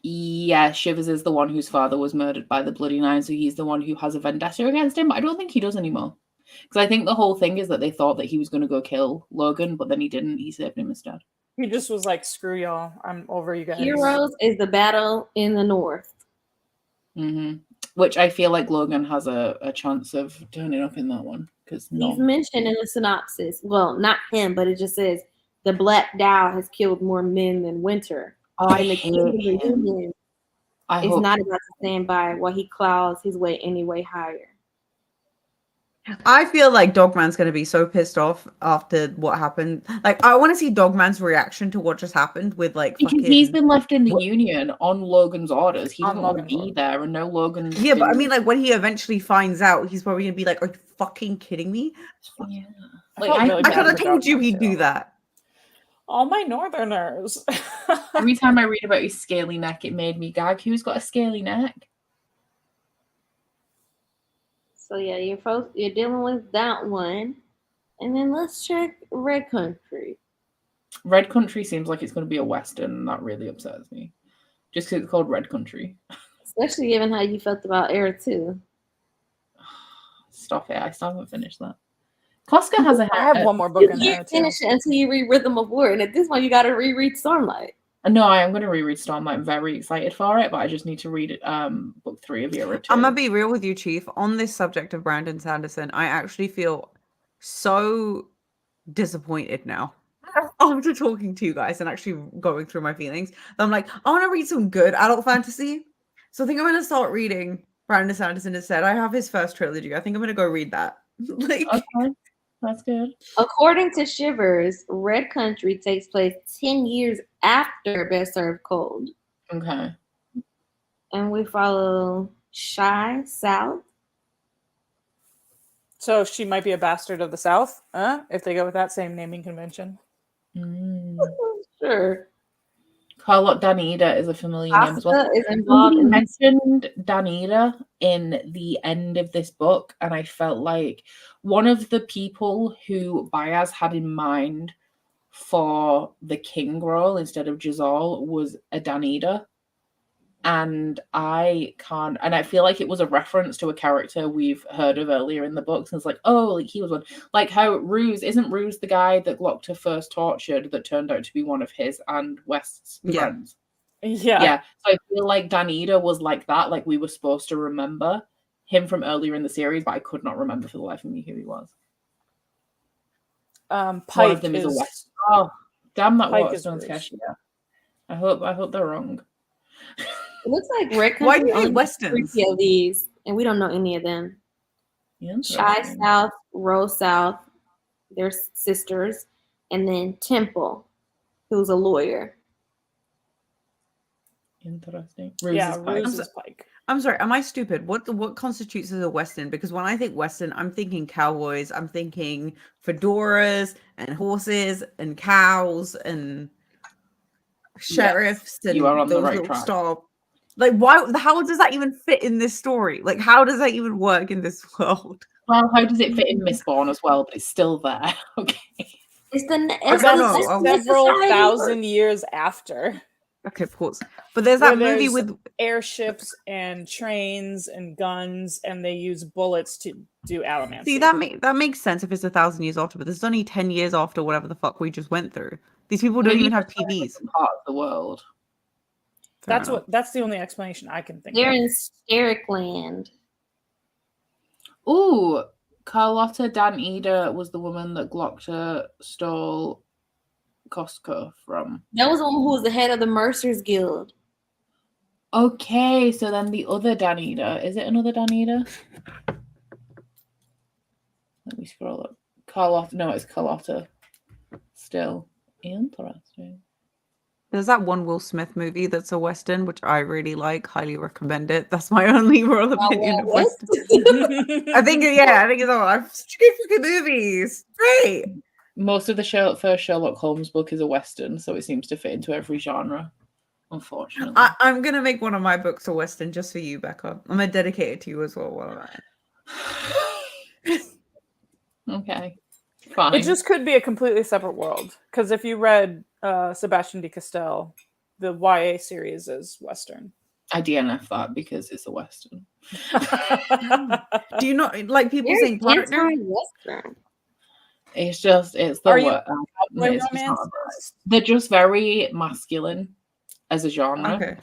Yeah, Shivers is the one whose father was murdered by the Bloody Nine, so he's the one who has a vendetta against him. But I don't think he does anymore. Because I think the whole thing is that they thought that he was going to go kill Logan, but then he didn't. He saved him instead. He just was like, screw y'all. I'm over you guys. Heroes is the battle in the north. Which I feel like Logan has a chance of turning up in that one. Because He's mentioned in the synopsis. Well, not him, but it just says the Black Dow has killed more men than Winter. I and the hate King of the him. Union I is hope not about to stand by while he clouds his way any way higher. I feel like Dogman's going to be so pissed off after what happened. Like, I want to see Dogman's reaction to what just happened with like because fucking... he's been left in the Union on Logan's orders. He On doesn't want to Logan's be there, and no Logan. Yeah, but I mean, like, when he eventually finds out, he's probably going to be like, are you fucking kidding me? Yeah. I Like felt really I bad could have for told you Dogman, he'd too. do that. All my Northerners. Every time I read about his scaly neck, it made me gag. Who's got a scaly neck? So yeah, you're dealing with that one. And then let's check Red Country. Red Country seems like it's going to be a Western, and that really upsets me. Just because it's called Red Country. Especially given how you felt about Air 2. Stop it. I still haven't finished that. Costco has a I have one more book You in there can't too. finish it until you read Rhythm of War. And at this point, you got to reread Stormlight. No, I am going to reread Stormlight. I'm very excited for it, but I just need to read book 3 of Era 2. I'm going to be real with you, Chief. On this subject of Brandon Sanderson, I actually feel so disappointed now. After talking to you guys and actually going through my feelings, I'm like, I want to read some good adult fantasy. So I think I'm going to start reading Brandon Sanderson instead. I have his first trilogy. I think I'm going to go read that. Like, Okay. That's good. According to Shivers, Red Country takes place 10 years after Best Served Cold. Okay. And we follow Shy South. So she might be a bastard of the South, if they go with that same naming convention. Sure. Carlotte Danida is a familiar name as well. Asta is involved Somebody in mentioned Danida in the end of this book, and I felt like one of the people who Bayaz had in mind for the king role instead of Jezal was a Danida. And I feel like it was a reference to a character we've heard of earlier in the books. And it's like, oh, like he was one. Like how isn't Ruse the guy that Glockter first tortured that turned out to be one of his and West's friends? Yeah. So I feel like Danida was like that. Like we were supposed to remember him from earlier in the series, but I could not remember for the life of me who he was. Pike one of them is a West. Oh, damn that Pike Waterstone's is cashier. I hope they're wrong. It looks like Red Country. Why do you only hate Westerns? 3 of these, and we don't know any of them. Shy South, Rose South, they're sisters, and then Temple, who's a lawyer. Interesting. Ruse is Pike. I'm sorry, am I stupid? What constitutes as a Western? Because when I think Western, I'm thinking cowboys, I'm thinking fedoras and horses and cows and sheriffs and you are on those the right little track. star. Like, how does that even fit in this story? Like, how does that even work in this world? Well, how does it fit in Mistborn as well? But it's still there. Okay. It's Several thousand years after. Okay, pause. But there's that movie with airships and trains and guns, and they use bullets to do allomancy. See, that makes sense if it's 1,000 years after, but there's only 10 years after whatever the fuck we just went through. These people don't even have TVs. Part of the world. That's the only explanation I can think They're of. in Steric Land. Ooh, Carlotta Danida was the woman that Glockter stole Costco from. That was the one who was the head of the Mercers Guild. Okay, so then the other Danida. Is it another Danida? Let me scroll up. Carlotta. No, it's Carlotta. Still. Interesting. There's that one Will Smith movie that's a Western, which I really like. Highly recommend it. That's my only real opinion of Western. I think it's all. I'm such good fucking movies. Great. Most of the first Sherlock Holmes book is a Western, so it seems to fit into every genre, unfortunately. I'm going to make one of my books a Western just for you, Becca. I'm going to dedicate it to you as well. While Okay. Fine. It just could be a completely separate world. Because if you read Sebastian de Castell, the YA series is Western. I DNF that because it's a Western. Do you not like people saying partner? Western. It's the word. They're just very masculine as a genre.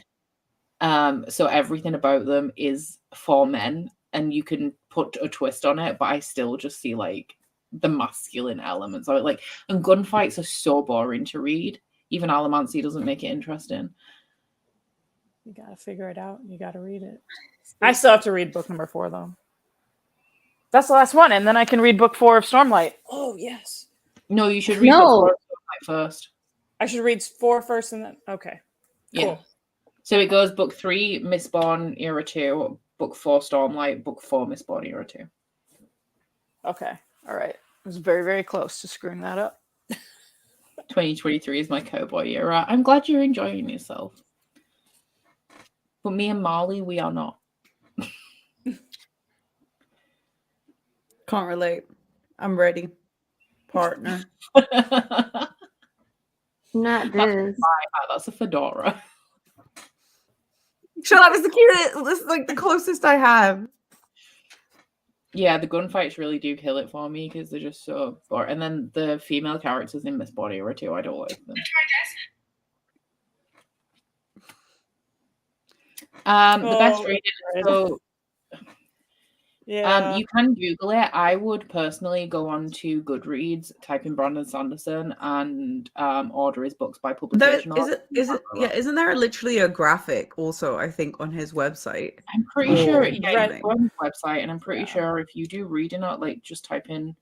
Okay. So everything about them is for men, and you can put a twist on it, but I still just see like the masculine elements of it. Like, and gunfights are so boring to read. Even Allomancy doesn't make it interesting. You gotta figure it out. You gotta read it. I still have to read book number 4 though. That's the last one, and then I can read book 4 of Stormlight. Oh yes. No, you should read book 4 of Stormlight first. I should read 4 first, and then okay. Yeah. Cool. So it goes book 3, Mistborn Era 2, book 4, Stormlight, book 4, Mistborn Era 2. Okay. All right. I was very, very close to screwing that up. 2023 is my cowboy era. I'm glad you're enjoying yourself. But me and Marley, we are not. Can't relate. I'm ready. Partner. Not this. That's a fedora. Shut up, it's the cutest. This is like the closest I have. Yeah, the gunfights really do kill it for me because they're just so boring. And then the female characters in Mistborn Era 2, I don't like them. The best reading. So, yeah. You can Google it. I would personally go on to Goodreads, type in Brandon Sanderson, and order his books by publication. Isn't there literally a graphic also, I think, on his website? I'm pretty sure it's on his website, and I'm pretty sure if you do reading it, like just type in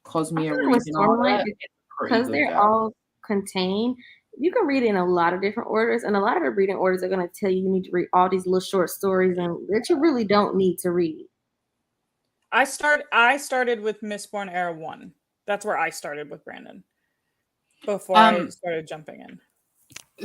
Cosmere feel like with reading order, Stormlight, it's pretty because good. they're all contained, you can read it in a lot of different orders, and a lot of the reading orders are going to tell you need to read all these little short stories and that you really don't need to read. I started with Mistborn Era 1. That's where I started with Brandon. Before I started jumping in.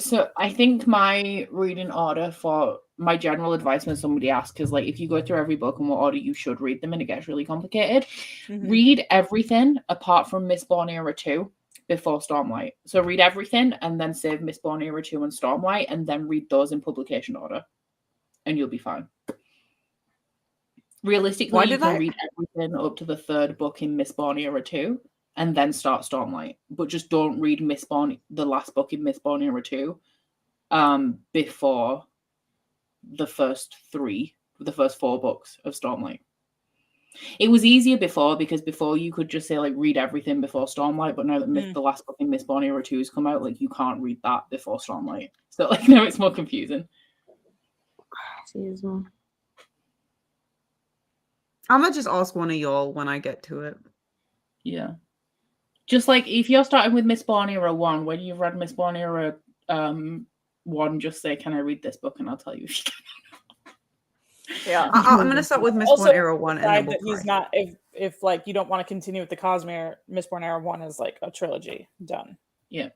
So I think my reading order for my general advice when somebody asks is like, if you go through every book in what order you should read them and it gets really complicated, read everything apart from Mistborn Era 2 before Stormlight. So read everything and then save Mistborn Era 2 and Stormlight and then read those in publication order and you'll be fine. Realistically, you can read everything up to the third book in Mistborn Era 2 and then start Stormlight. But just don't read the last book in Mistborn Era 2 before the first 4 books of Stormlight. It was easier before because before you could just say like read everything before Stormlight, but now that the last book in Mistborn Era 2 has come out, like you can't read that before Stormlight. So like now it's more confusing. Excuse me. I'm gonna just ask one of y'all when I get to it. Yeah. Just like if you're starting with Mistborn Era 1, when you've read Mistborn Era 1, just say, can I read this book? And I'll tell you if you can. Yeah. I'm gonna start with Mistborn Era 1 and then we'll he's not if like you don't want to continue with the Cosmere, Mistborn Era 1 is like a trilogy done. Yeah.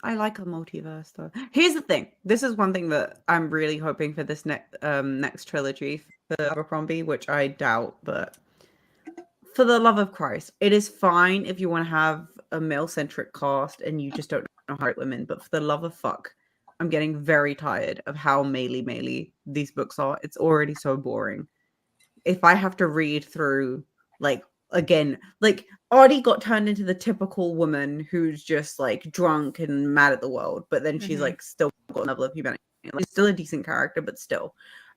I like a multiverse though. Here's the thing. This is one thing that I'm really hoping for this next trilogy for Abercrombie, which I doubt, but for the love of Christ, it is fine if you want to have a male-centric cast and you just don't know how to write women, but for the love of fuck, I'm getting very tired of how male-y these books are. It's already so boring. If I have to read through, like, again, like, Ardee got turned into the typical woman who's just, like, drunk and mad at the world, but then she's, like, still got a level of humanity. Like, still a decent character, but still.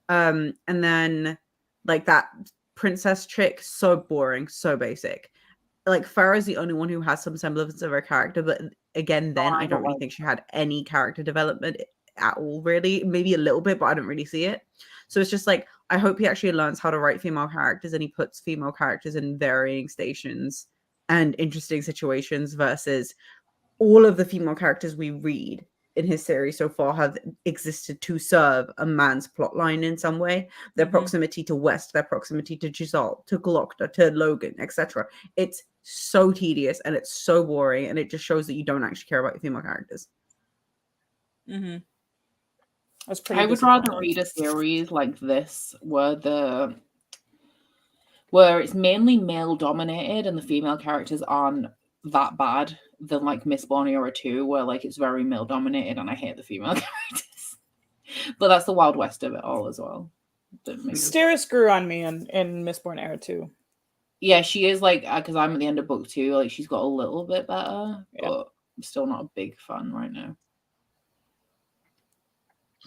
And then, like, that princess chick, so boring, so basic. Like, Farah's the only one who has some semblance of her character, but again, then I don't really think she had any character development at all, really. Maybe a little bit, but I don't really see it. So it's just like, I hope he actually learns how to write female characters and he puts female characters in varying stations and interesting situations versus all of the female characters we read in his series so far have existed to serve a man's plotline in some way. Their proximity to West, their proximity to Jezal, to Glocta, to Logan, etc. It's so tedious and it's so boring, and it just shows that you don't actually care about your female characters. That's pretty. I would rather read a series like this where it's mainly male dominated and the female characters aren't that bad than like Mistborn Era 2, where like it's very male dominated and I hate the female characters. But that's the Wild West of it all as well. Steris grew on me in Mistborn Era 2. Yeah, she is like, because I'm at the end of book 2, like she's got a little bit better, but I'm still not a big fan right now.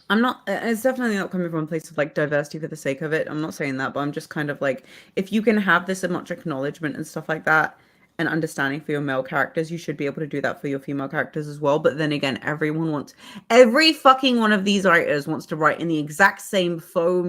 I'm not, it's definitely not coming from a place of like diversity for the sake of it. I'm not saying that, but I'm just kind of like, if you can have this much acknowledgement and stuff like that and understanding for your male characters, you should be able to do that for your female characters as well. But then again, every fucking one of these writers wants to write in the exact same faux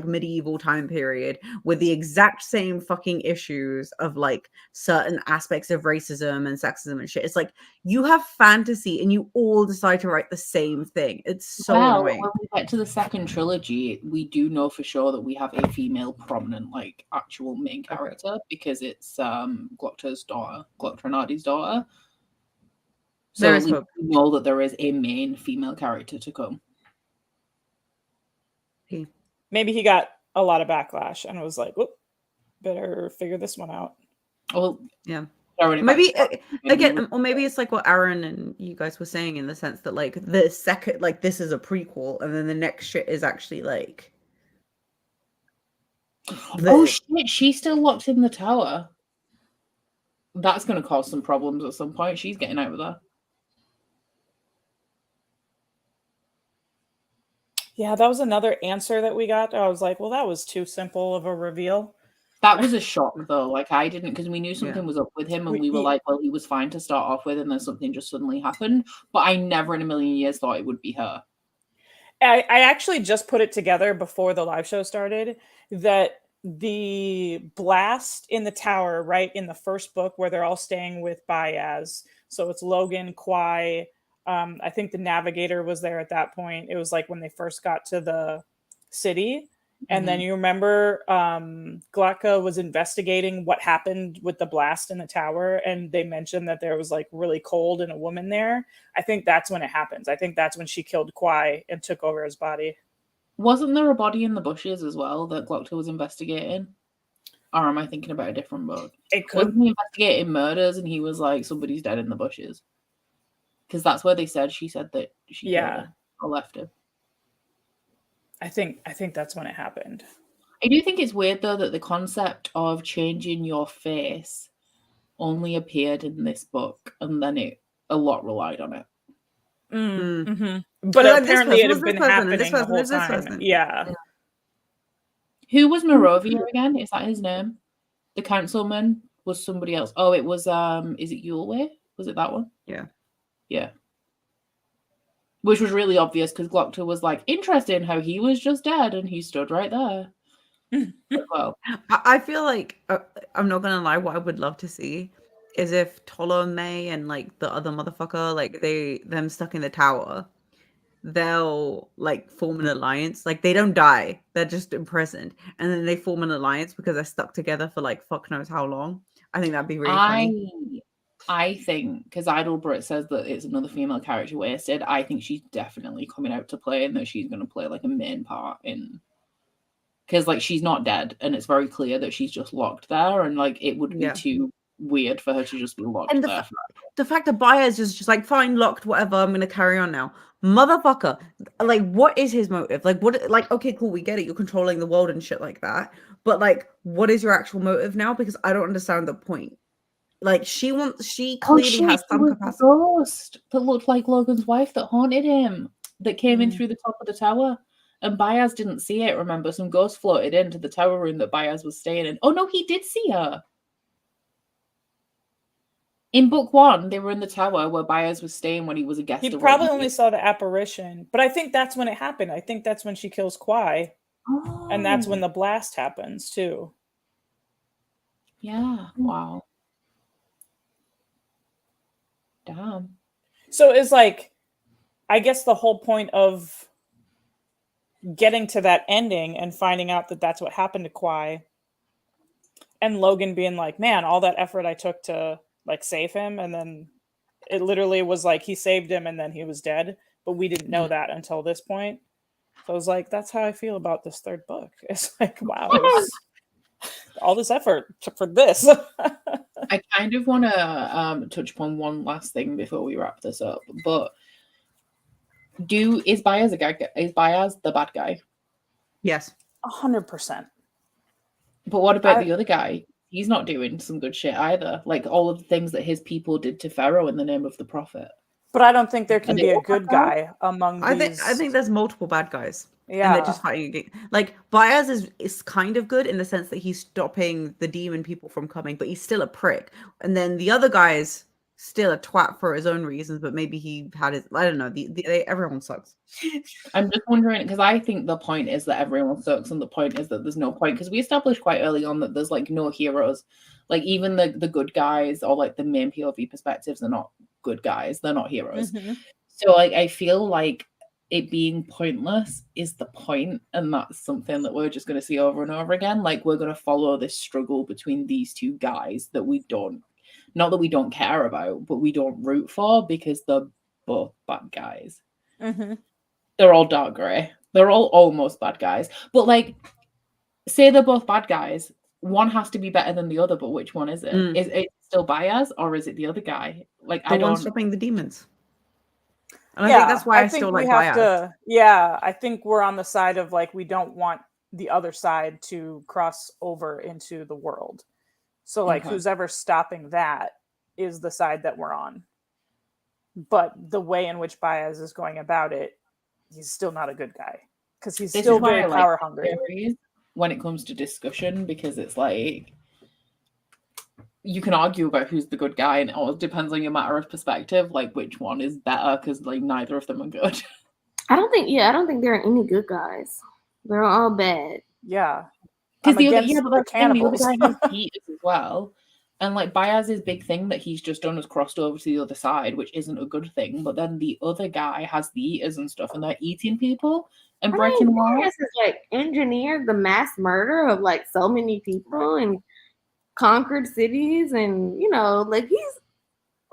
medieval time period with the exact same fucking issues of like certain aspects of racism and sexism and shit. It's like, you have fantasy and you all decide to write the same thing. It's so annoying. When we get to the second trilogy, we do know for sure that we have a female prominent, like, actual main character because it's Glocta and Ardee's daughter. So we know that there is a main female character to come. Maybe he got a lot of backlash and was like, "Whoop, better figure this one out." Well, yeah. Maybe again, or maybe it's like what Aaron and you guys were saying in the sense that like the second, like this is a prequel, and then the next shit is actually like. Oh shit! She's still locked in the tower. That's going to cause some problems at some point. She's getting out of there. Yeah, that was another answer that we got. I was like, well, that was too simple of a reveal. That was a shock, though. Like, I didn't, because we knew something was up with him, and we were like, well, he was fine to start off with, and then something just suddenly happened. But I never in a million years thought it would be her. I actually just put it together before the live show started that the blast in the tower, right, in the first book where they're all staying with Bayaz. So it's Logan, Kwai. I think the navigator was there at that point. It was like when they first got to the city. And then you remember Glocka was investigating what happened with the blast in the tower. And they mentioned that there was like really cold and a woman there. I think that's when it happens. I think that's when she killed Kwai and took over his body. Wasn't there a body in the bushes as well that Glockta was investigating? Or am I thinking about a different book? It could. Wasn't he investigating murders and he was like, somebody's dead in the bushes? Because that's where she said that she killed her or left her. I think that's when it happened. I do think it's weird though that the concept of changing your face only appeared in this book, and then a lot relied on it. But apparently it had been happening the whole time. Yeah. Who was Morovia again? Is that his name? The councilman was somebody else. Oh, it was is it Yulway? Was it that one? Yeah. Which was really obvious because Glockta was like, interesting how he was just dead and he stood right there. Well, I feel like, I'm not gonna lie, what I would love to see is if Ptolemy and like the other motherfucker, like them stuck in the tower, they'll like form an alliance. Like they don't die, they're just imprisoned, and then they form an alliance because they're stuck together for like fuck knows how long. I think that'd be really funny. I think because Idlebrit says that it's another female character wasted, I think she's definitely coming out to play and that she's going to play like a main part in, because like she's not dead and it's very clear that she's just locked there, and like it would be too weird for her to just be locked and there. The fact that Bayaz is just like, fine, locked, whatever, I'm going to carry on now. Motherfucker, like what is his motive? Like what, like, okay, cool, we get it, you're controlling the world and shit like that, but like what is your actual motive now? Because I don't understand the point. Like she clearly has some capacity. The ghost that looked like Logan's wife that haunted him, that came in through the top of the tower, and Bayaz didn't see it. Remember, some ghost floated into the tower room that Bayaz was staying in. Oh no, he did see her. In book 1, they were in the tower where Bayaz was staying when he was a guest. He probably only saw the apparition, but I think that's when it happened. I think that's when she kills Kwai, and that's when the blast happens too. Yeah. Wow. Damn. So it's like, I guess the whole point of getting to that ending and finding out that that's what happened to Kwai, and Logan being like, man, all that effort I took to like save him, and then it literally was like he saved him and then he was dead, but we didn't know that until this point. So I was like, that's how I feel about this third book. It's like, wow, it was all this effort for this. I kind of want to touch upon one last thing before we wrap this up, but is Bayaz the bad guy? Yes, 100%. But what about the other guy? He's not doing some good shit either. Like all of the things that his people did to Pharaoh in the name of the prophet. But I don't think there can be a good guy among these. I think there's multiple bad guys. Yeah. And they're just fighting against. Like Bayaz is kind of good in the sense that he's stopping the demon people from coming, but he's still a prick. And then the other guy is still a twat for his own reasons, but maybe he had his, I don't know. Everyone sucks. I'm just wondering, because I think the point is that everyone sucks, and the point is that there's no point, because we established quite early on that there's like no heroes. Like even the good guys or like the main POV perspectives are not good guys. They're not heroes. So like I feel like it being pointless is the point, and that's something that we're just going to see over and over again. Like we're going to follow this struggle between these two guys that we don't, not that we don't care about, but we don't root for, because they're both bad guys. They're all dark gray. They're all almost bad guys. But like, say they're both bad guys, one has to be better than the other, but which one is it? Is it still Bayaz or is it the other guy? Like the one stopping the demons. And I think that's why I still like Bayaz. I think we're on the side of like, we don't want the other side to cross over into the world. So like who's ever stopping that is the side that we're on. But the way in which Bayaz is going about it, he's still not a good guy, because he's still very power hungry when it comes to discussion, because it's like you can argue about who's the good guy, and it all depends on your matter of perspective, like which one is better, because like neither of them are good. I don't think there are any good guys. They're all bad. Yeah. Because I'm the other, against yeah, but that's the thing, the other cannibals. guy has heaters as well. And like Bayaz's big thing that he's just done is crossed over to the other side, which isn't a good thing. But then the other guy has the eaters and stuff, and they're eating people and breaking laws. Bayaz has like engineered the mass murder of like so many people and conquered cities, and like he's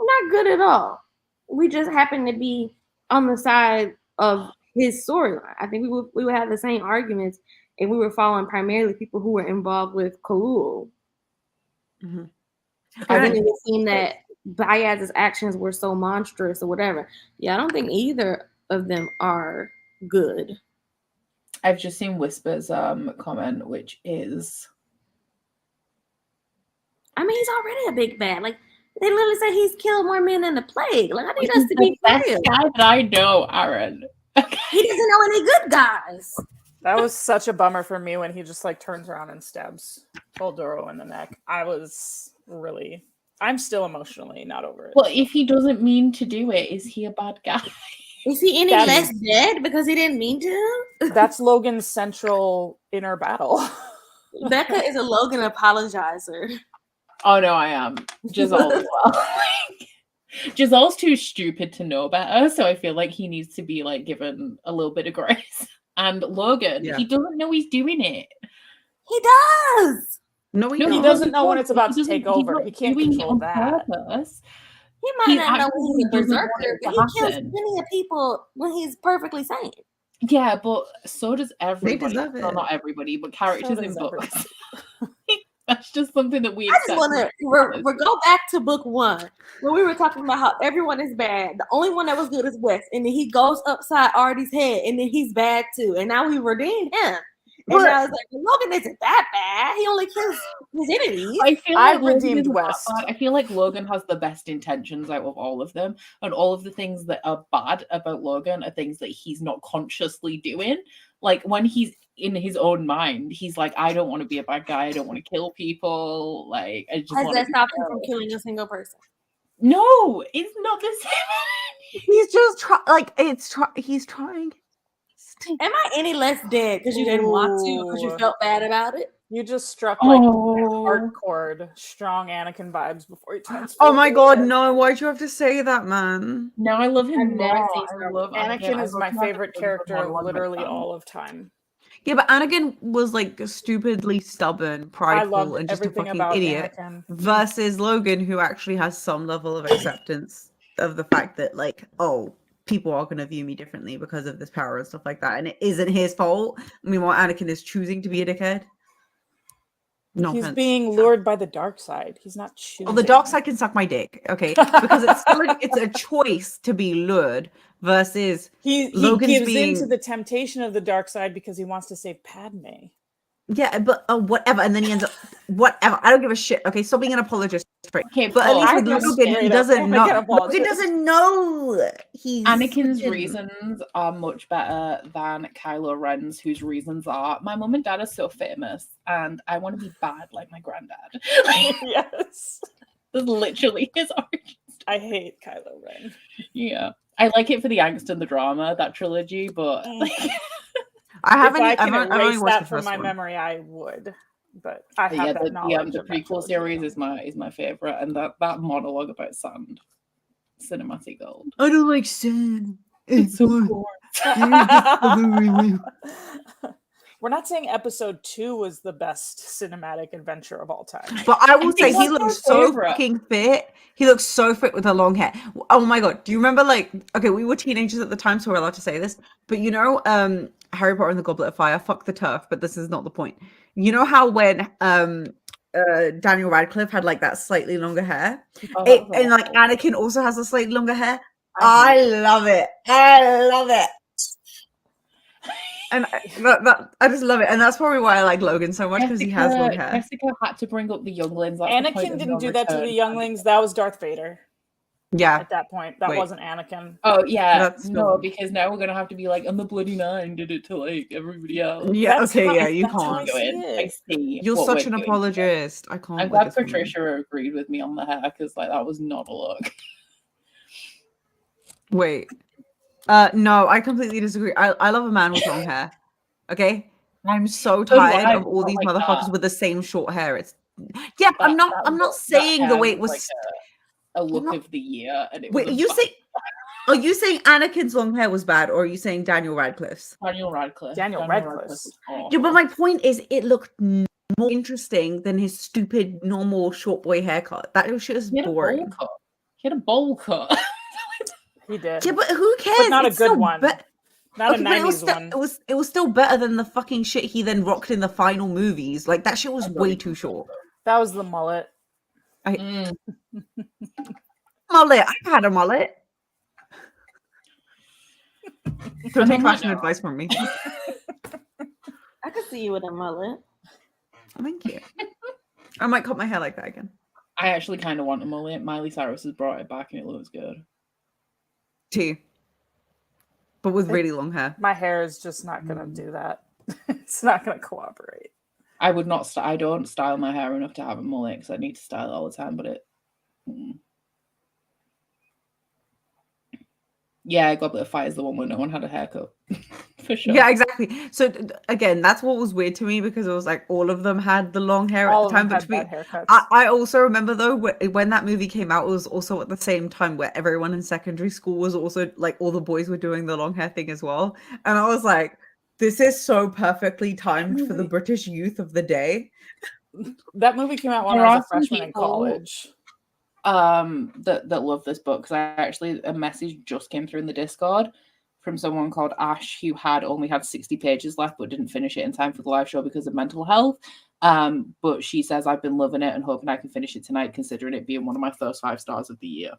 not good at all. We just happen to be on the side of his storyline. I think we would have the same arguments if we were following primarily people who were involved with Kalul. Mhm. I think it would seem that Bayaz's actions were so monstrous or whatever. Yeah, I don't think either of them are good. I've just seen Whisper's comment, which is, I mean, he's already a big bad. Like they literally say he's killed more men than the plague. Like I need us to be best real. guy that I know, Aaron. He doesn't know any good guys. That was such a bummer for me when he just like turns around and stabs Volduro in the neck. I'm still emotionally not over it. Well, if he doesn't mean to do it, is he a bad guy? Is he any That's- less dead because he didn't mean to? That's Logan's central inner battle. Becca is a Logan apologizer. Oh no, I am. Jezal as well. Jezal's too stupid to know better, so I feel like he needs to be like given a little bit of grace. And Logan, Yeah. he doesn't know he's doing it. He does. No, he No, He don't. doesn't know when it's about He to take doesn't- he's over. not He can't doing it control on that. purpose. He might He not know when he's a actively doesn't want berserker, it but to he kills happen. plenty of people when he's perfectly sane. Yeah, but so does everybody. deserve Well, it. not everybody, but characters in does books. That's just something that we I just accept. want to go back to book one where we were talking about how everyone is bad. The only one that was good is West, and then he goes upside Ardee's head, and then he's bad too. And now we redeemed him. And But- I was like, Logan isn't that bad. He only kills his enemies. I feel I like Logan redeemed isn't that West. bad. I feel like Logan has the best intentions out of all of them, and all of the things that are bad about Logan are things that he's not consciously doing. Like when he's in his own mind, he's like, I don't want to be a bad guy. I don't want to kill people. Like I just Has want that to. stopped him from killing a single person? No, it's not the same. He's just he's trying. Am I any less dead because you didn't want to, because you Ooh. felt bad about it? You just struck like Oh, heart chord, strong Anakin vibes before he transformed. Oh my god, no! Why'd you have to say that, man? now I love him I've never more. seen I Star love Anakin is I my love favorite Anakin character more of than literally Sam. all of time. Yeah, but Anakin was like stupidly stubborn, I prideful, loved and just a everything fucking about idiot. Anakin. Versus Logan, who actually has some level of acceptance of the fact that, like, oh, people are going to view me differently because of this power and stuff like that, and it isn't his fault. Meanwhile, Anakin is choosing to be a dickhead. No He's offense. being lured by the dark side. He's not choosing. Well, the dark side can suck my dick, okay? Because it's still it's a choice to be lured versus He Logan's gives being- into the temptation of the dark side because he wants to save Padme. yeah, but whatever, and then he ends up whatever. I don't give a shit. Okay, stop being an apologist for it. Okay, But at least I with go Logan, he straight up. doesn't I'm know. like an Logan apologist. doesn't know. He's Anakin's freaking- reasons are much better than Kylo Ren's, whose reasons are my mum and dad are so famous and I want to be bad like my granddad. Yes. That's literally his origin. I hate Kylo Ren. Yeah. I like it for the angst and the drama, that trilogy, but like, I haven't. If I can I've only erase watched that the from first my one. memory, I would. But I have yeah, that knowledge. the of that prequel trilogy. series is my favorite, and that monologue about sand, cinematic gold. I don't like sand. It's so cool. We're not saying episode 2 was the best cinematic adventure of all time. But I will I say think he that's my looks so favorite. fucking fit. He looks so fit with the long hair. Oh my god! Do you remember okay, we were teenagers at the time, so we're allowed to say this. But you know, Harry Potter and the Goblet of Fire. Fuck the turf, but this is not the point. You know how when Daniel Radcliffe had like that slightly longer hair, and like Anakin also has a slightly longer hair. I love it. I love it. And I just love it, and that's probably why I like Logan so much, because he has long hair. Jessica had to bring up the younglings. That's the point Anakin of didn't no do that to the return. younglings. That was Darth Vader Yeah, at that point. That Wait. wasn't Anakin. Oh yeah, That's no, still- because now we're gonna have to be like, and the Bloody Nine did it to like everybody else. yeah. That's Okay, how- yeah, you that's how I can't. see Doing. it. I see. You're what such we're an doing. apologist. I can't. I'm with glad this woman. Patricia agreed with me on the hair because like that was not a look. Wait. No, I completely disagree. I love a man with long hair. Okay? I'm so So do tired I, of all but these like motherfuckers that. with the same short hair. It's yeah, I'm not saying the way it was. Like a look not- of the year, and it Wait, was are you saying Anakin's long hair was bad, or are you saying Daniel Radcliffe's? Daniel Radcliffe. Daniel Radcliffe's. was awful. Yeah, but my point is, it looked more interesting than his stupid normal short boy haircut. That shit is He had a bowl boring. cut. He had a bowl cut. He did. Yeah, but who cares? not a It's good still one. Not Okay, a but 90s one. it was still better than the fucking shit he then rocked in the final movies. Like that shit was I'm way really too short. That was the mullet. Mullet. I've had a mullet. Don't take fashion advice from me. I could see you with a mullet. Thank you. I might cut my hair like that again. I actually kind of want a mullet. Miley Cyrus has brought it back and it looks good. Too. But with really long hair. My hair is just not gonna do that. It's not gonna cooperate. I would not. I don't style my hair enough to have a mullet because I need to style it all the time. But it. Yeah, Goblet of Fire is the one where no one had a haircut. For sure. Yeah, exactly. So again, that's what was weird to me because it was like all of them had the long hair All at the time. of But them to had me, bad haircuts. I also remember though when that movie came out, it was also at the same time where everyone in secondary school was also like all the boys were doing the long hair thing as well, and I was like, this is so perfectly timed for the British youth of the day. That movie came out when There I are was a some freshman in people- college. That love this book because I actually a message just came through in the Discord from someone called Ash who only had 60 pages left but didn't finish it in time for the live show because of mental health. But she says I've been loving it and hoping I can finish it tonight, considering it being one of my first 5 stars of the year.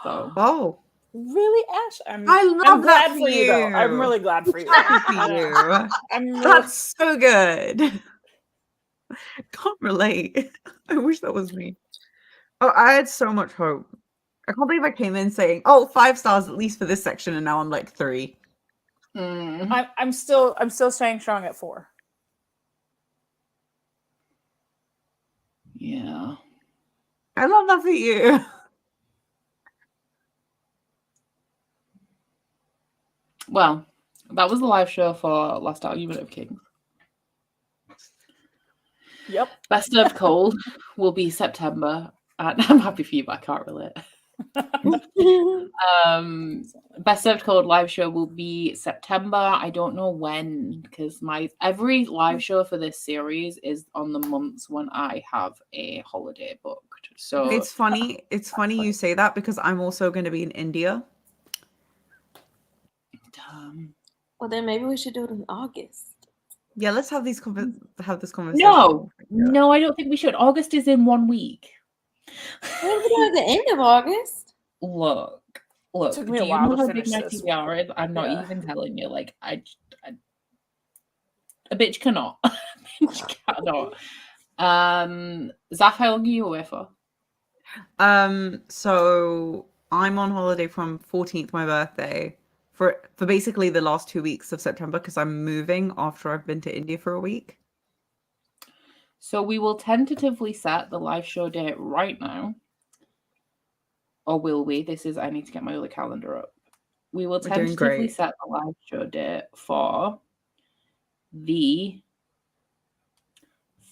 So Oh, Really, Ash? I'm love glad that for you, though. I'm you. really glad for you. Happy for you. I'm really, That's so good. Can't relate. I wish that was me. Oh, I had so much hope. I can't believe I came in saying, "Oh, 5 stars at least for this section," and now I'm like 3. I'm still staying strong at 4. yeah. I love that for you. Well, that was the live show for Last Argument of Kings. Yep. Best Served Cold will be September. I'm happy for you, but I can't relate. Best Served Cold live show will be September. I don't know when because every live show for this series is on the months when I have a holiday booked. So It's funny you say that because I'm also going to be in India. Well, then maybe we should do it in August. Yeah, let's have this conversation. No, I don't think we should. August is in 1 week. What if we do it at the end of August? Look. Took me Do a you while know to how finish big my this. TBR is? I'm not Yeah. even telling you. Like, a bitch cannot. A bitch cannot. Zaf, how long are you away for? So I'm on holiday from 14th, my birthday, for basically the last 2 weeks of September because I'm moving after I've been to India for a week. So we will tentatively set the live show date right now. Or will we? I need to get my other calendar up. We will We're doing tentatively great. set the live show date for the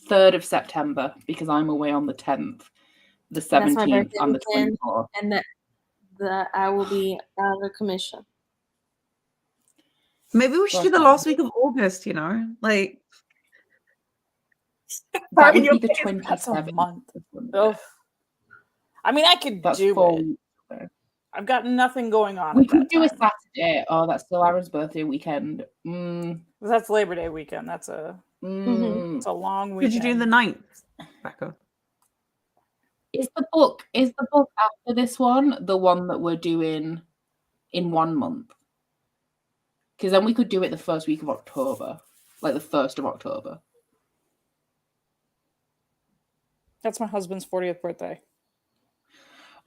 3rd of September because I'm away on the 10th, the That's my 17th, birthday and the weekend. 24th. And that I will be out of commission. Maybe we should do the last week of August, like That would You're be the paying- that's a 27th. month. Ugh. I mean, I could That's do 4 it. weeks away. I've got nothing going on. We at could that do a time. Saturday. Oh, that's still Aaron's birthday weekend. That's Labor Day weekend. That's a long weekend. could you do the 9th, Becca? Is the book after this one the one that we're doing in 1 month? Because then we could do it the first week of October, like the 1st of October. That's my husband's 40th birthday.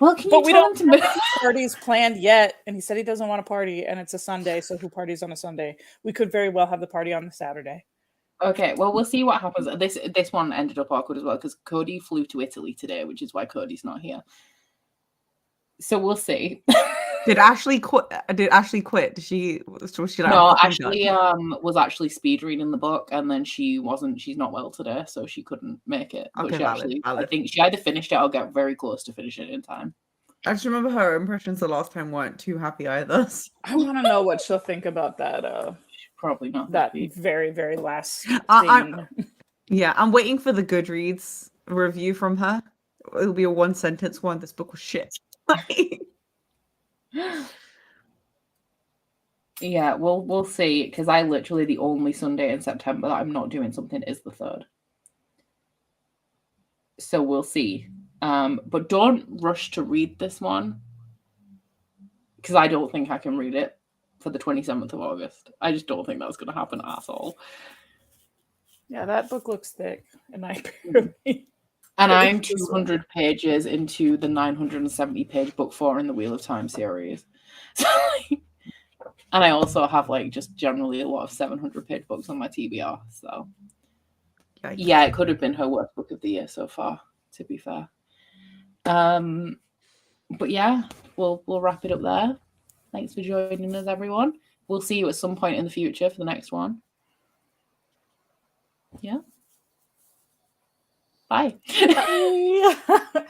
Well, can But you we tell don't him to have parties planned yet, and he said he doesn't want to party, and it's a Sunday, so who parties on a Sunday? We could very well have the party on the Saturday. Okay, well, we'll see what happens. This one ended up awkward as well because Cody flew to Italy today, which is why Cody's not here. So we'll see. Did Ashley quit? Did Ashley quit? Was she like, No, "I'm fucking Ashley done"? was actually speed reading the book, and then she's not well today, so she couldn't make it. But Okay, she actually, I valid. think she either finished it or got very close to finishing it in time. I just remember her impressions the last time weren't too happy either. I want to know what she'll think about that. Probably not That happy. very, very last I'm scene. waiting for the Goodreads review from her. It'll be a 1-sentence one. This book was shit. Yeah, we'll see, because I literally the only Sunday in September that I'm not doing something is the 3rd. So we'll see. But don't rush to read this one, because I don't think I can read it for the 27th of August. I just don't think that's going to happen at all. Yeah, that book looks thick, and I And I'm 200 pages into the 970-page book 4 in the Wheel of Time series. So, and I also have just generally a lot of 700-page books on my TBR. So yeah, it could have been her worst book of the year so far, to be fair. But yeah, we'll wrap it up there. Thanks for joining us, everyone. We'll see you at some point in the future for the next one. Yeah. Bye. Bye.